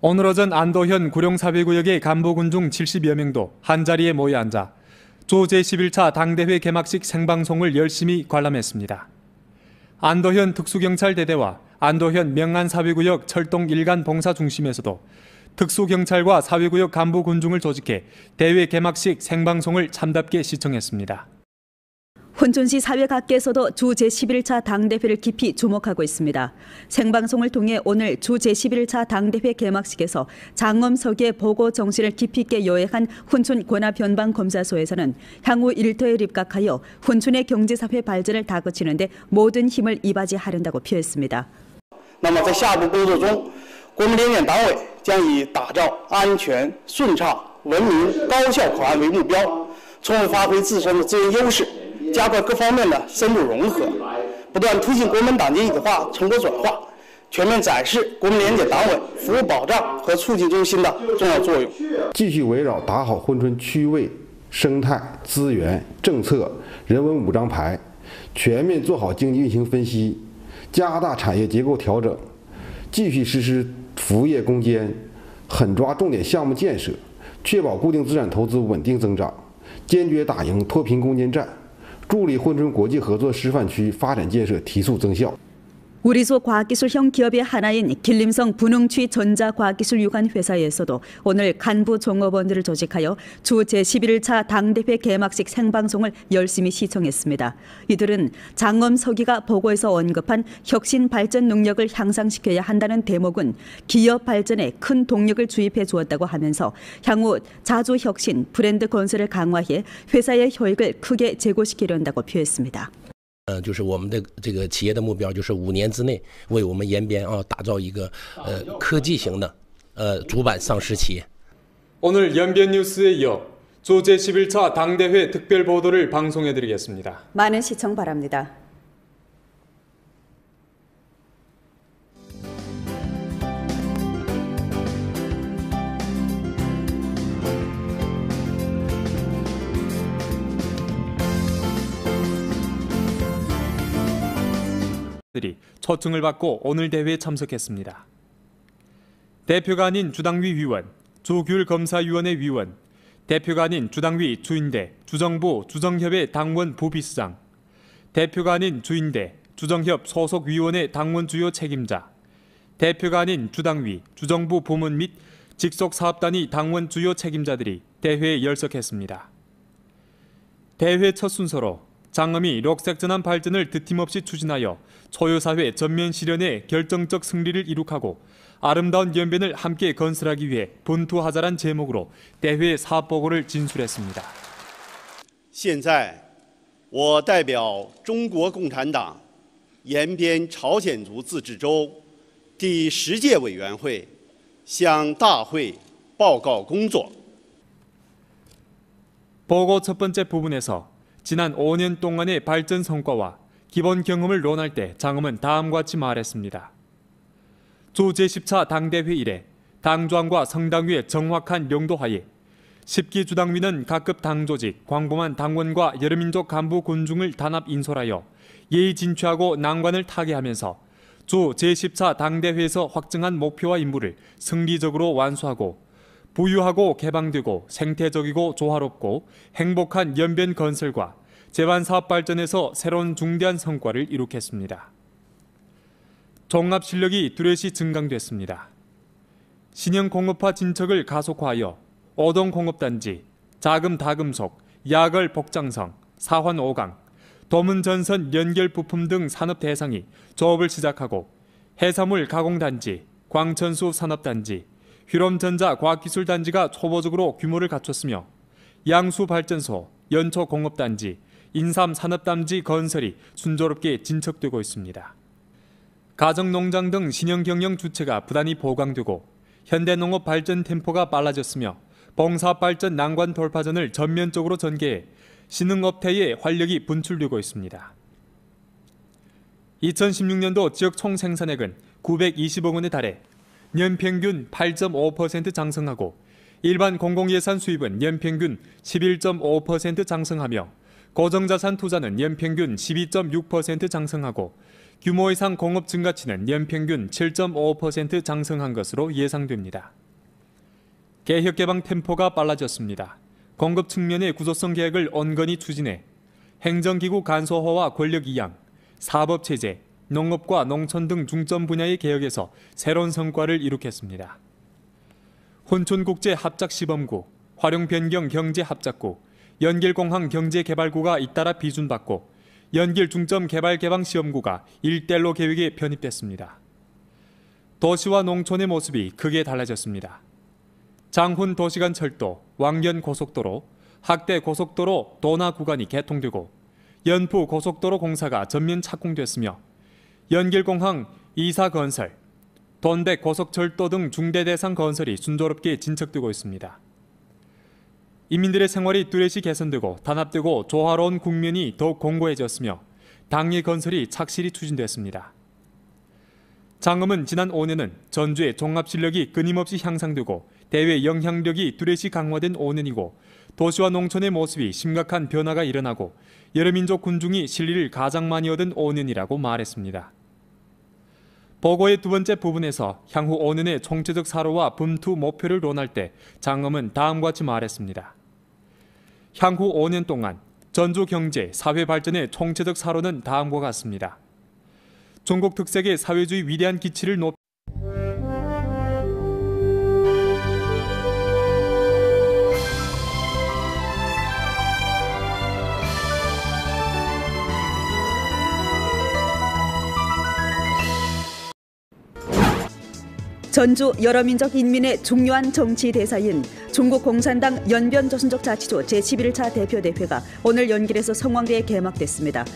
S4: 오늘 오전 안도현 구룡사회구역의 간부군 중 70여 명도 한자리에 모여 앉아 주 제11차 당대회 개막식 생방송을 열심히 관람했습니다. 안도현 특수경찰대대와 안도현 명안사회구역 철동 일간 봉사중심에서도 특수경찰과 사회구역 간부 군중을 조직해 대회 개막식 생방송을 참답게 시청했습니다.
S1: 혼천시 사회 각계에서도 주 제11차 당대회를 깊이 주목하고 있습니다. 생방송을 통해 오늘 주 제11차 당대회 개막식에서 장엄석의 보고 정신을 깊이 있게 요해한 훈춘 권합변방검사소에서는 향후 일터에 입각하여 훈춘의 경제사회 발전을 다그치는 데 모든 힘을 이바지하려고 표했습니다.
S19: 那么在下一步工作中，国民联检党委将以打造安全、顺畅、文明、高效口岸为目标，充分发挥自身的资源优势。 加快各方面的深度融合，不断推进国民党建一体化、成果转化，全面展示国民联检党委服务保障和促进中心的重要作用。
S20: 继续围绕打好珲春区位、生态、资源、政策、人文5张牌，全面做好经济运行分析，加大产业结构调整，继续实施服务业攻坚，狠抓重点项目建设，确保固定资产投资稳定增长，坚决打赢脱贫攻坚战。 助力珲春国际合作示范区发展建设提速增效。
S1: 우리소 과학기술형 기업의 하나인 길림성 분흥취 전자과학기술유관회사에서도 오늘 간부 종업원들을 조직하여 주 제11차 당대회 개막식 생방송을 열심히 시청했습니다. 이들은 장엄석이가 보고에서 언급한 혁신 발전 능력을 향상시켜야 한다는 대목은 기업 발전에 큰 동력을 주입해 주었다고 하면서 향후 자주 혁신, 브랜드 건설을 강화해 회사의 효익을 크게 제고시키려한다고 표했습니다.
S21: 就是我们的这个企业的目标，就是5年之内为我们延边打造一个科技型的主板上市企业。
S2: 오늘 연변 뉴스에 이어 주 제11차 당대회 특별 보도를 방송해드리겠습니다.
S1: 많은 시청 바랍니다.
S4: 들이 초청을 받고 오늘 대회에 참석했습니다. 대표가 아닌 주당위 위원, 주규율검사위원회 위원, 대표가 아닌 주당위 주인대, 주정부 주정협의 당원 부비서장, 대표가 아닌 주인대, 주정협 소속위원회 당원 주요 책임자, 대표가 아닌 주당위, 주정부 부문 및 직속사업단위 당원 주요 책임자들이 대회에 열석했습니다. 대회 첫 순서로 장엄이 녹색전환 발전을 드팀없이 추진하여 초유사회 전면 실현에 결정적 승리를 이룩하고 아름다운 연변을 함께 건설하기 위해 분투하자란 제목으로 대회 사업보고를 진술했습니다.
S6: 现在我代表中国共产党延边朝鲜族自治州第10届委员会向大会报告工作。
S4: 보고 첫 번째 부분에서 지난 5년 동안의 발전 성과와 기본 경험을 논할 때 장엄은 다음과 같이 말했습니다. 주 제10차 당대회 이래 당조항과 성당위의 정확한 명도하에 10기 주당위는 각급 당조직, 광범한 당원과 여러민족 간부 군중을 단합 인솔하여 예의 진취하고 난관을 타개하면서 주 제14 당대회에서 확정한 목표와 임무를 승리적으로 완수하고 부유하고 개방되고 생태적이고 조화롭고 행복한 연변 건설과 제반사업 발전에서 새로운 중대한 성과를 이룩했습니다. 종합 실력이 뚜렷이 증강됐습니다. 신형 공업화 진척을 가속화하여 오동공업단지, 자금 다금속, 야걸 복장성, 사환 5강, 도문 전선 연결 부품 등 산업 대상이 조업을 시작하고 해산물 가공단지, 광천수 산업단지, 휘롬전자 과학기술단지가 초보적으로 규모를 갖췄으며 양수발전소, 연초공업단지, 인삼산업단지 건설이 순조롭게 진척되고 있습니다. 가정농장 등 신형 경영 주체가 부단히 보강되고 현대농업 발전 템포가 빨라졌으며 봉사업 발전 난관 돌파전을 전면적으로 전개해 신흥업태의 활력이 분출되고 있습니다. 2016년도 지역 총생산액은 920억 원에 달해 연평균 8.5% 장성하고 일반 공공예산 수입은 연평균 11.5% 장성하며 고정자산 투자는 연평균 12.6% 장성하고 규모 이상 공업 증가치는 연평균 7.5% 장성한 것으로 예상됩니다. 개혁 개방 템포가 빨라졌습니다. 공급 측면의 구조성 개혁을 온건히 추진해 행정기구 간소화와 권력 이양, 사법체제, 농업과 농촌 등 중점 분야의 개혁에서 새로운 성과를 이룩했습니다. 혼촌국제합작시범구, 화룡변경경제합작구, 연길공항 경제개발구가 잇따라 비준받고 연길 중점 개발개방시험구가 일대로 계획에 편입됐습니다. 도시와 농촌의 모습이 크게 달라졌습니다. 장훈 도시간철도, 왕견고속도로, 학대고속도로 도나 구간이 개통되고 연푸 고속도로 공사가 전면 착공됐으며 연길공항 2사 건설, 돈백 고속철도 등 중대 대상 건설이 순조롭게 진척되고 있습니다. 인민들의 생활이 뚜렷이 개선되고 단합되고 조화로운 국면이 더욱 공고해졌으며 당의 건설이 착실히 추진됐습니다. 장엄은 지난 5년은 전주의 종합실력이 끊임없이 향상되고 대외 영향력이 뚜렷이 강화된 5년이고 도시와 농촌의 모습이 심각한 변화가 일어나고 여러 민족 군중이 실리를 가장 많이 얻은 5년이라고 말했습니다. 보고의 두 번째 부분에서 향후 5년의 총체적 사로와 분투 목표를 논할 때 장엄은 다음과 같이 말했습니다. 향후 5년 동안 전주 경제, 사회 발전의 총체적 사로는 다음과 같습니다. 중국 특색의 사회주의 위대한 기치를 높이
S1: 전주 여러민족 인민의 중요한 정치 대사인 중국 공산당 연변조선족 자치조 제11차 대표대회가 오늘 연길에서 성황리에 개막됐습니다.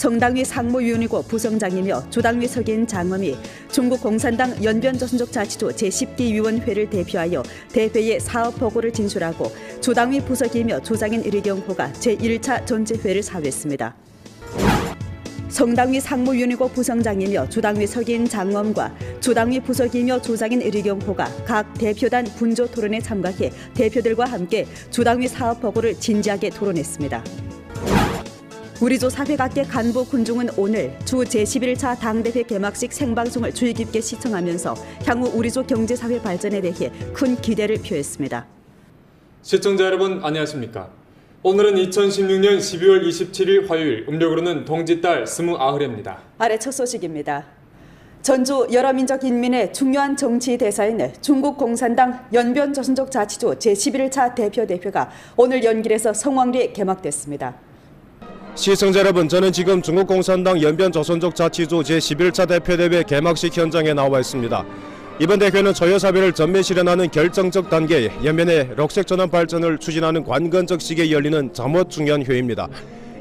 S1: 성당위 상무위원이고 부성장이며 주당위 석인 장엄이 중국 공산당 연변조선족 자치조 제10기 위원회를 대표하여 대회의 사업 보고를 진술하고 주당위 부석이며 조장인 의리경호가 제1차 전체회를 사회했습니다. 성당위 상무위원이고 부성장이며 주당위 석인 장엄과 주당위 부석이며 조장인 의리경호가 각 대표단 분조 토론에 참가해 대표들과 함께 주당위 사업 보고를 진지하게 토론했습니다. 우리조 사회각계 간부 군중은 오늘 주 제11차 당대회 개막식 생방송을 주의 깊게 시청하면서 향후 우리조 경제사회 발전에 대해 큰 기대를 표했습니다.
S2: 시청자 여러분 안녕하십니까? 오늘은 2016년 12월 27일 화요일, 음력으로는 동짓달 29일입니다.
S1: 아래 첫 소식입니다. 전주 여러민족 인민의 중요한 정치 대사인 중국 공산당 연변조선족 자치조 제11차 대표대회가 오늘 연길에서 성황리에 개막됐습니다.
S3: 시청자 여러분, 저는 지금 중국 공산당 연변조선족 자치조 제11차 대표대회 개막식 현장에 나와 있습니다. 이번 대회는 저여사회를 전면 실현하는 결정적 단계에 연변의 록색 전환 발전을 추진하는 관건적 시기에 열리는 잠옷 중요한 회의입니다.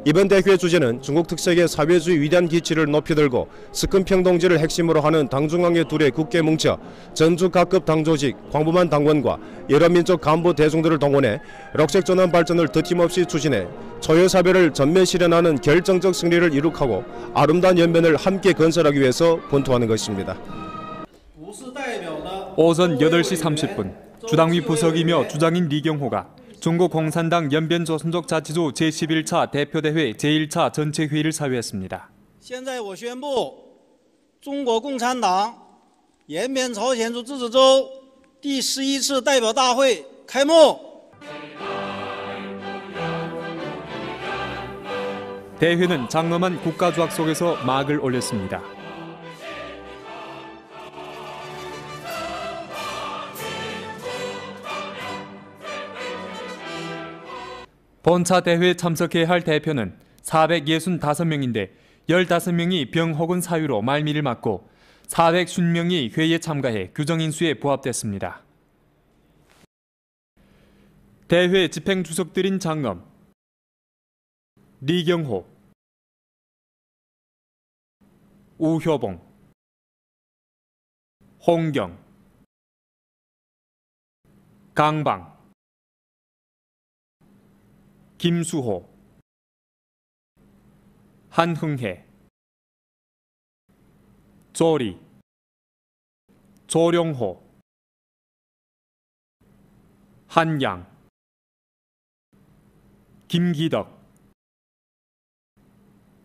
S3: 이번 대회 주제는 중국 특색의 사회주의 위대한 기치를 높이 들고 스큰평동지를 핵심으로 하는 당중앙회 둘의 굳게 뭉쳐 전주 각급 당조직, 광부만 당원과 여러 민족 간부 대중들을 동원해 록색 전환 발전을 더팀없이 추진해 저여사회를 전면 실현하는 결정적 승리를 이룩하고 아름다운 연변을 함께 건설하기 위해서 분투하는 것입니다.
S4: 오전 8시 30분 주당위 부석이며 주장인 리경호가 중국 공산당 연변조선족 자치조 제11차 대표대회 제1차 전체회의를 사회했습니다.
S5: 中国共产党延边朝鲜族自治州第11次代表大会开幕。
S4: 대회는 장엄한 국가주악 속에서 막을 올렸습니다. 본차 대회에 참석해야 할 대표는 465명인데 15명이 병 혹은 사유로 말미를 맞고 450명이 회의에 참가해 규정인수에 부합됐습니다. 대회 집행주석들인 장엄, 리경호, 우효봉, 홍경, 강방, 김수호, 한흥혜, 조리, 조룡호, 한양, 김기덕,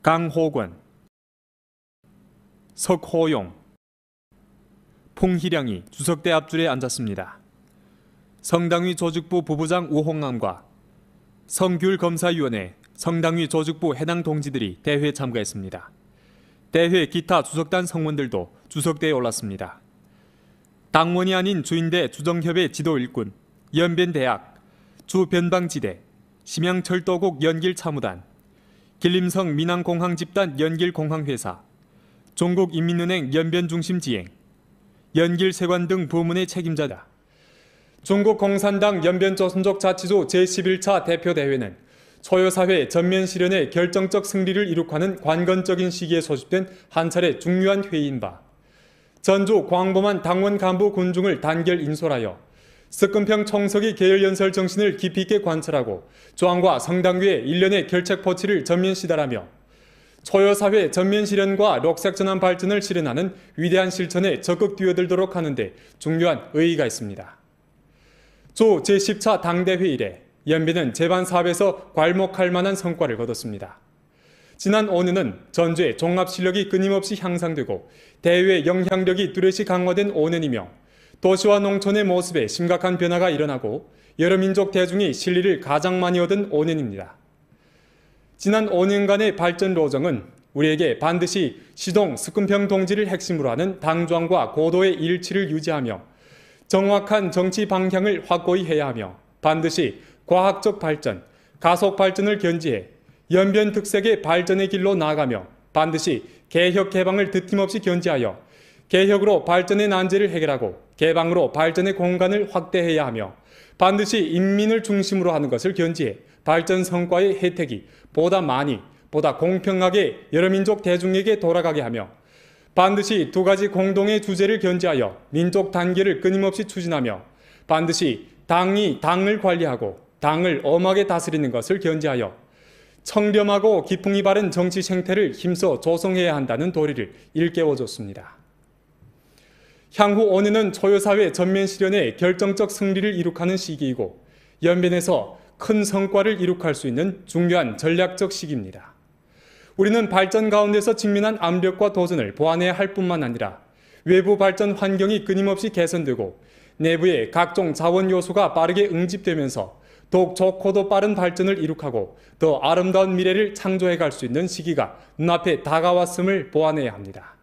S4: 강호권, 석호용, 풍희량이 주석대 앞줄에 앉았습니다. 성당위 조직부 부부장 우홍남과 성귤검사위원회, 성당위 조직부 해당 동지들이 대회에 참가했습니다. 대회 기타 주석단 성원들도 주석대에 올랐습니다. 당원이 아닌 주인대 주정협의 지도 일꾼, 연변대학, 주변방지대, 심양철도국 연길참우단, 길림성 민항공항집단 연길공항회사, 종국인민은행 연변중심지행, 연길세관 등 부문의 책임자다. 중국공산당 연변조선족자치조 제11차 대표대회는 초여사회 전면 실현의 결정적 승리를 이룩하는 관건적인 시기에 소집된 한 차례 중요한 회의인 바, 전주 광범한 당원 간부 군중을 단결 인솔하여 석금평 총석이 계열연설 정신을 깊이 있게 관철하고 조항과 성당위의 일련의 결책포치를 전면 시달하며 초여사회 전면 실현과 녹색전환 발전을 실현하는 위대한 실천에 적극 뛰어들도록 하는 데 중요한 의의가 있습니다. 조 제10차 당대회 이래 연변은 제반 사업에서 괄목할 만한 성과를 거뒀습니다. 지난 5년은 전주의 종합실력이 끊임없이 향상되고 대외 영향력이 뚜렷이 강화된 5년이며 도시와 농촌의 모습에 심각한 변화가 일어나고 여러 민족 대중이 실리를 가장 많이 얻은 5년입니다. 지난 5년간의 발전 로정은 우리에게 반드시 시동 석금평 동지를 핵심으로 하는 당조항과 고도의 일치를 유지하며 정확한 정치 방향을 확고히 해야 하며 반드시 과학적 발전, 가속 발전을 견지해 연변 특색의 발전의 길로 나아가며 반드시 개혁 개방을 드팀없이 견지하여 개혁으로 발전의 난제를 해결하고 개방으로 발전의 공간을 확대해야 하며 반드시 인민을 중심으로 하는 것을 견지해 발전 성과의 혜택이 보다 많이, 보다 공평하게 여러 민족 대중에게 돌아가게 하며 반드시 두 가지 공동의 주제를 견지하여 민족 단계를 끊임없이 추진하며 반드시 당이 당을 관리하고 당을 엄하게 다스리는 것을 견지하여 청렴하고 기풍이 바른 정치 생태를 힘써 조성해야 한다는 도리를 일깨워줬습니다. 향후 5년은 초여사회 전면 실현의 결정적 승리를 이룩하는 시기이고 연변에서 큰 성과를 이룩할 수 있는 중요한 전략적 시기입니다. 우리는 발전 가운데서 직면한 압력과 도전을 보완해야 할 뿐만 아니라 외부 발전 환경이 끊임없이 개선되고 내부의 각종 자원 요소가 빠르게 응집되면서 더욱 좋고도 빠른 발전을 이룩하고 더 아름다운 미래를 창조해 갈 수 있는 시기가 눈앞에 다가왔음을 보완해야 합니다.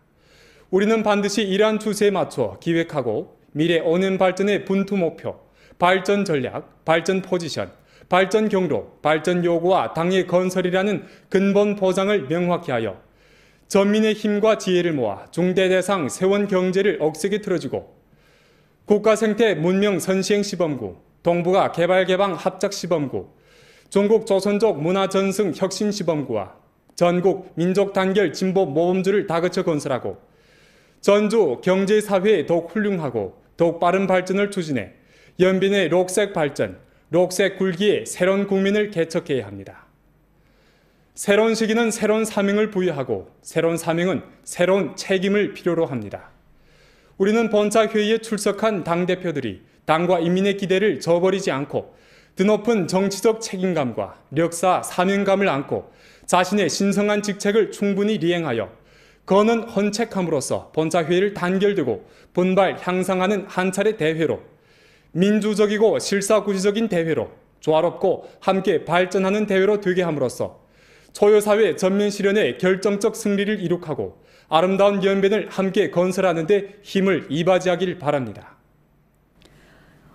S4: 우리는 반드시 이러한 추세에 맞춰 기획하고 미래 5년 발전의 분투 목표, 발전 전략, 발전 포지션, 발전 경로, 발전 요구와 당의 건설이라는 근본 보장을 명확히 하여 전민의 힘과 지혜를 모아 중대 대상 세원 경제를 억세게 틀어주고 국가 생태 문명 선시행 시범구, 동북아 개발 개방 합작 시범구, 중국 조선족 문화 전승 혁신 시범구와 전국 민족 단결 진보 모범주를 다그쳐 건설하고 전주 경제사회에 더욱 훌륭하고 더욱 빠른 발전을 추진해 연변의 녹색 발전, 녹색 굴기에 새로운 국민을 개척해야 합니다. 새로운 시기는 새로운 사명을 부여하고 새로운 사명은 새로운 책임을 필요로 합니다. 우리는 본차 회의에 출석한 당대표들이 당과 인민의 기대를 저버리지 않고 드높은 정치적 책임감과 역사 사명감을 안고 자신의 신성한 직책을 충분히 리행하여
S2: 건은 헌책함으로써 본사회의를 단결되고 분발 향상하는 한 차례 대회로, 민주적이고 실사구시적인 대회로, 조화롭고 함께 발전하는 대회로 되게 함으로써 초여사회 전면 실현의 결정적 승리를 이룩하고 아름다운 연변을 함께 건설하는 데 힘을 이바지하길 바랍니다.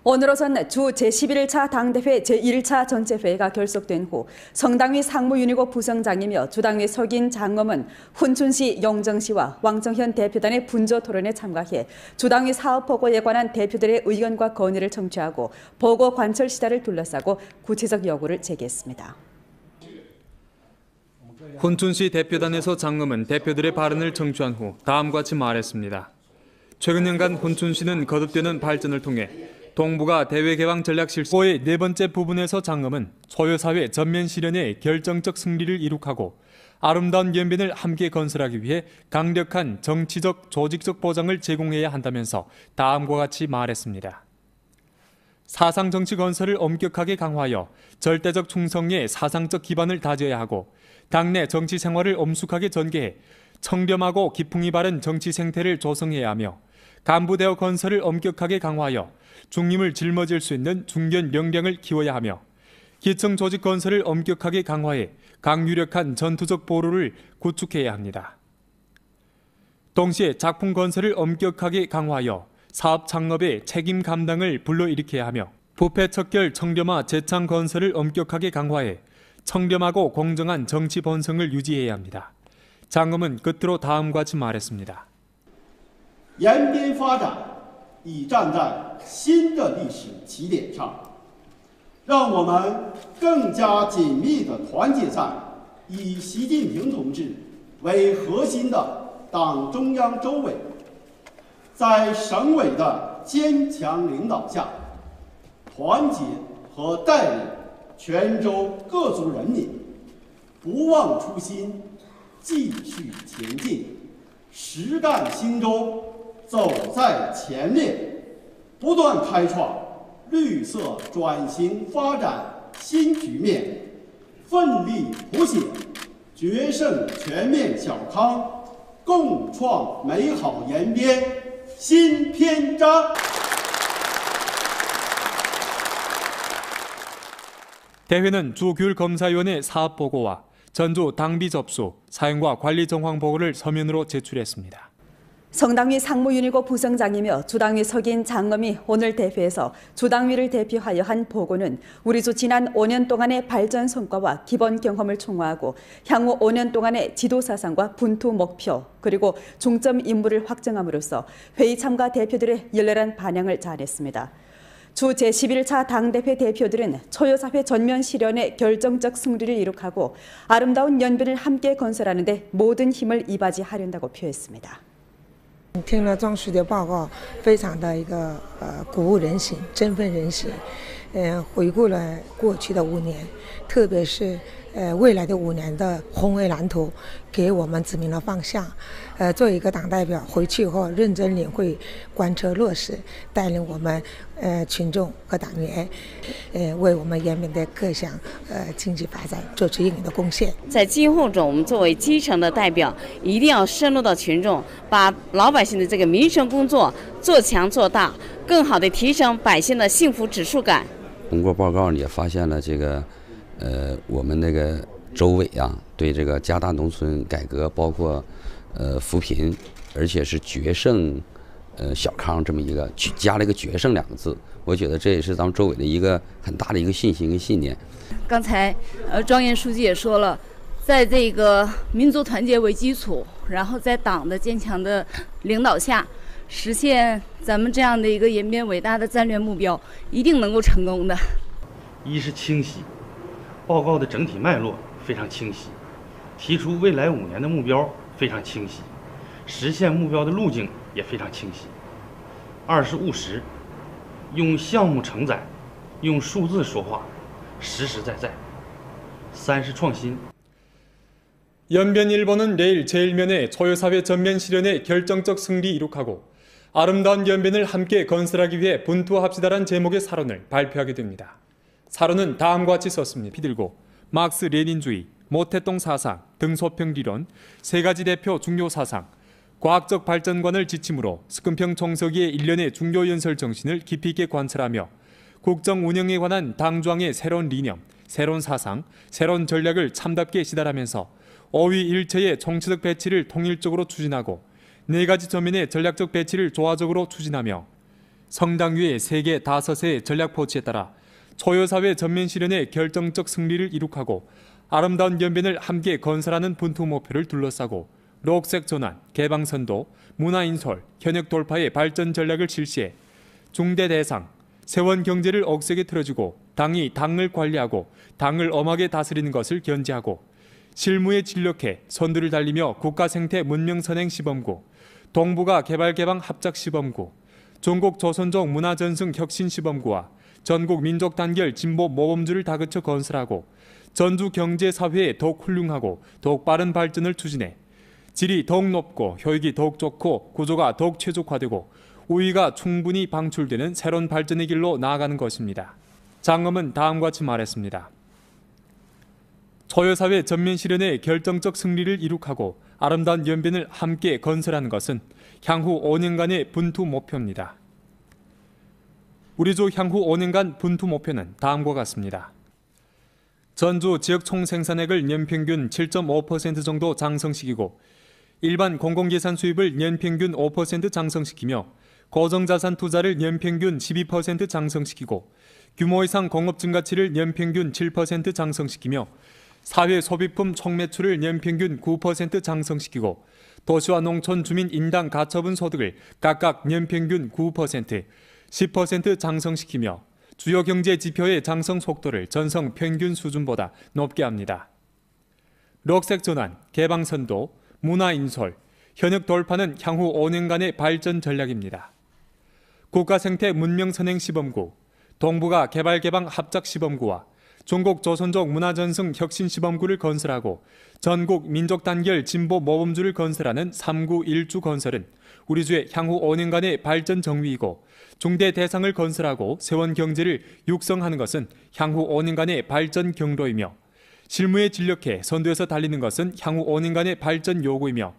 S1: 오늘로선 주 제11차 당대회 제1차 전체회의가 결석된 후 성당위 상무윤희고 부성장이며 주당위 석인 장엄은 훈춘시, 영정시와 왕정현 대표단의 분조 토론에 참가해 주당위 사업보고에 관한 대표들의 의견과 건의를 청취하고 보고 관철 시다를 둘러싸고 구체적 요구를 제기했습니다.
S4: 훈춘시 대표단에서 장엄은 대표들의 발언을 청취한 후 다음과 같이 말했습니다. 최근 년간 훈춘시는 거듭되는 발전을 통해 동북아 대외 개방 전략 실소의 네 번째 부분에서 장엄은 초여사회 전면 실현의 결정적 승리를 이룩하고 아름다운 연변을 함께 건설하기 위해 강력한 정치적, 조직적 보장을 제공해야 한다면서 다음과 같이 말했습니다. 사상 정치 건설을 엄격하게 강화하여 절대적 충성의 사상적 기반을 다져야 하고 당내 정치 생활을 엄숙하게 전개해 청렴하고 기풍이 바른 정치 생태를 조성해야 하며 간부대어 건설을 엄격하게 강화하여 중림을 짊어질 수 있는 중견 역량을 키워야 하며 기청 조직 건설을 엄격하게 강화해 강유력한 전투적 보루를 구축해야 합니다. 동시에 작품 건설을 엄격하게 강화하여 사업 창업의 책임 감당을 불러일으켜야 하며 부패 척결 청렴화 재창 건설을 엄격하게 강화해 청렴하고 공정한 정치 본성을 유지해야 합니다. 장엄은 끝으로 다음과 같이 말했습니다.
S6: 延边发展已站在新的历史起点上，让我们更加紧密地团结在以习近平同志为核心的党中央周委，在省委的坚强领导下，团结和带领全州各族人民不忘初心，继续前进，实干兴中，走在前列，不断开创绿色转型发展新局面，奋力谱写决胜全面小康，共创美好延边新篇章。
S4: 대회는 주교육검사위원회 사업보고와 전주 당비 접수, 사용과 관리 정황 보고를 서면으로 제출했습니다.
S1: 성당위 상무윤희고 부성장이며 주당위 석인 장엄이 오늘 대회에서 주당위를 대표하여 한 보고는 우리 주 지난 5년 동안의 발전 성과와 기본 경험을 총화하고 향후 5년 동안의 지도 사상과 분투 목표 그리고 중점 임무를 확정함으로써 회의 참가 대표들의 열렬한 반향을 자아냈습니다. 주 제11차 당대회 대표들은 초여사회 전면 실현의 결정적 승리를 이룩하고 아름다운 연변을 함께 건설하는 데 모든 힘을 이바지하려고 표했습니다.
S7: 听了庄书记的报告，非常的鼓舞人心、振奋人心。回顾了过去的5年，特别是未来的5年的宏伟蓝图，给我们指明了方向。作为一个党代表，回去以后认真领会、贯彻落实，带领我们群众和党员，为我们延边的各项经济发展做出应有的贡献。
S8: 在今后中，我们作为基层的代表，一定要深入到群众，把老百姓的这个民生工作做强做大，更好的提升百姓的幸福指数感。
S9: 通过报告也发现了这个，我们那个州委啊，对这个加大农村改革，包括扶贫，而且是决胜小康这么一个，加了一个决胜2个字，我觉得这也是咱们州委的一个很大的一个信心跟信念。
S10: 刚才庄严书记也说了，在这个民族团结为基础，然后在党的坚强的领导下，实现咱们这样的一个延边伟大的战略目标，一定能够成功的。
S11: 一是清晰，报告的整体脉络非常清晰，提出未来5年的目标非常清晰，实现目标的路径也非常清晰。2是务实，用项目承载，用数字说话，实实在在。3是创新。
S2: 연변일보는 내일 제1면에 초여사회 전면 실현의 결정적 승리 이룩하고 아름다운 연변을 함께 건설하기 위해 분투합시다란 제목의 사론을 발표하게 됩니다. 사론은 다음과 같이 썼습니다. 비들고 막스 레닌주의, 모태똥 사상,
S4: 등소평리론, 세 가지 대표 중요 사상, 과학적 발전관을 지침으로 스금평 총서기의 일련의 중요 연설 정신을 깊이 있게 관찰하며 국정 운영에 관한 당중앙의 새로운 리념, 새로운 사상, 새로운 전략을 참답게 시달하면서 어휘 일체의 정치적 배치를 통일적으로 추진하고 네 가지 전면의 전략적 배치를 조화적으로 추진하며 성당위의 세계 5의 전략 포치에 따라 초여사회 전면 실현의 결정적 승리를 이룩하고 아름다운 연변을 함께 건설하는 분투 목표를 둘러싸고 녹색 전환, 개방선도, 문화인솔, 현역 돌파의 발전 전략을 실시해 중대 대상, 세원 경제를 억세게 틀어주고 당이 당을 관리하고 당을 엄하게 다스리는 것을 견제하고 실무에 진력해 선두를 달리며 국가 생태 문명 선행 시범구, 동북아 개발 개방 합작 시범구, 전국 조선족 문화 전승 혁신 시범구와 전국 민족 단결 진보 모범주를 다그쳐 건설하고 전주 경제 사회에 더욱 훌륭하고 더욱 빠른 발전을 추진해 질이 더욱 높고 효익이 더욱 좋고 구조가 더욱 최적화되고 우위가 충분히 방출되는 새로운 발전의 길로 나아가는 것입니다. 장엄은 다음과 같이 말했습니다. 초여사회 전면 실현의 결정적 승리를 이룩하고 아름다운 연변을 함께 건설하는 것은 향후 5년간의 분투 목표입니다. 우리 주 향후 5년간 분투 목표는 다음과 같습니다. 전주 지역 총생산액을 연평균 7.5% 정도 장성시키고 일반 공공예산 수입을 연평균 5% 장성시키며 고정자산 투자를 연평균 12% 장성시키고 규모 이상 공업 증가치를 연평균 7% 장성시키며 사회 소비품 총매출을 연평균 9% 장성시키고 도시와 농촌 주민 인당 가처분 소득을 각각 연평균 9%, 10% 장성시키며 주요 경제 지표의 장성 속도를 전성 평균 수준보다 높게 합니다. 녹색 전환, 개방 선도, 문화 인솔, 현역 돌파는 향후 5년간의 발전 전략입니다. 국가 생태 문명 선행 시범구, 동북아 개발 개방 합작 시범구와 전국 조선족 문화 전승 혁신 시범구를 건설하고 전국 민족 단결 진보 모범주를 건설하는 3구 1주 건설은 우리 주의 향후 5년간의 발전 정위이고 중대 대상을 건설하고 세원 경제를 육성하는 것은 향후 5년간의 발전 경로이며 실무에 진력해 선두에서 달리는 것은 향후 5년간의 발전 요구이며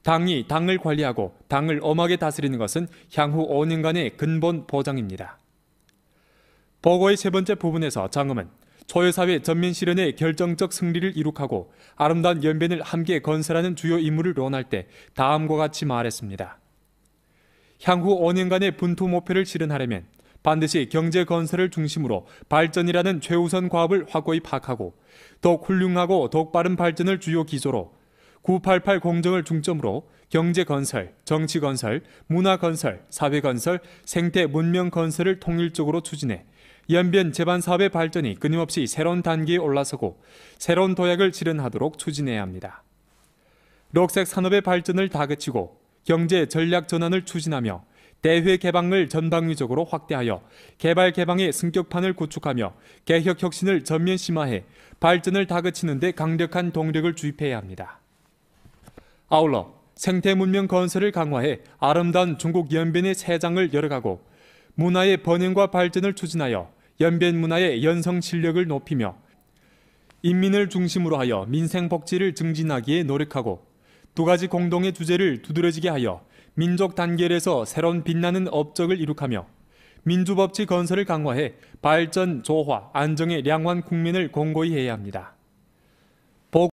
S4: 당이 당을 관리하고 당을 엄하게 다스리는 것은 향후 5년간의 근본 보장입니다. 보고의 세 번째 부분에서 장엄은 초여사회 전면 실현의 결정적 승리를 이룩하고 아름다운 연변을 함께 건설하는 주요 임무를 논할 때 다음과 같이 말했습니다. 향후 5년간의 분투 목표를 실현하려면 반드시 경제 건설을 중심으로 발전이라는 최우선 과업을 확고히 파악하고 더욱 훌륭하고 더욱 빠른 발전을 주요 기조로 988 공정을 중점으로 경제 건설, 정치 건설, 문화 건설, 사회 건설, 생태 문명 건설을 통일적으로 추진해 연변 제반 사업의 발전이 끊임없이 새로운 단계에 올라서고 새로운 도약을 실현하도록 추진해야 합니다. 녹색 산업의 발전을 다그치고 경제 전략 전환을 추진하며 대회 개방을 전방위적으로 확대하여 개발 개방의 승격판을 구축하며 개혁 혁신을 전면 심화해 발전을 다그치는 데 강력한 동력을 주입해야 합니다. 아울러 생태 문명 건설을 강화해 아름다운 중국 연변의 새 장을 열어가고 문화의 번영과 발전을 추진하여 연변 문화의 연성 실력을 높이며 인민을 중심으로 하여 민생 복지를 증진하기에 노력하고 두 가지 공동의 주제를 두드러지게 하여 민족 단결에서 새로운 빛나는 업적을 이룩하며 민주법치 건설을 강화해 발전, 조화, 안정의 량환 국면을 공고히 해야 합니다.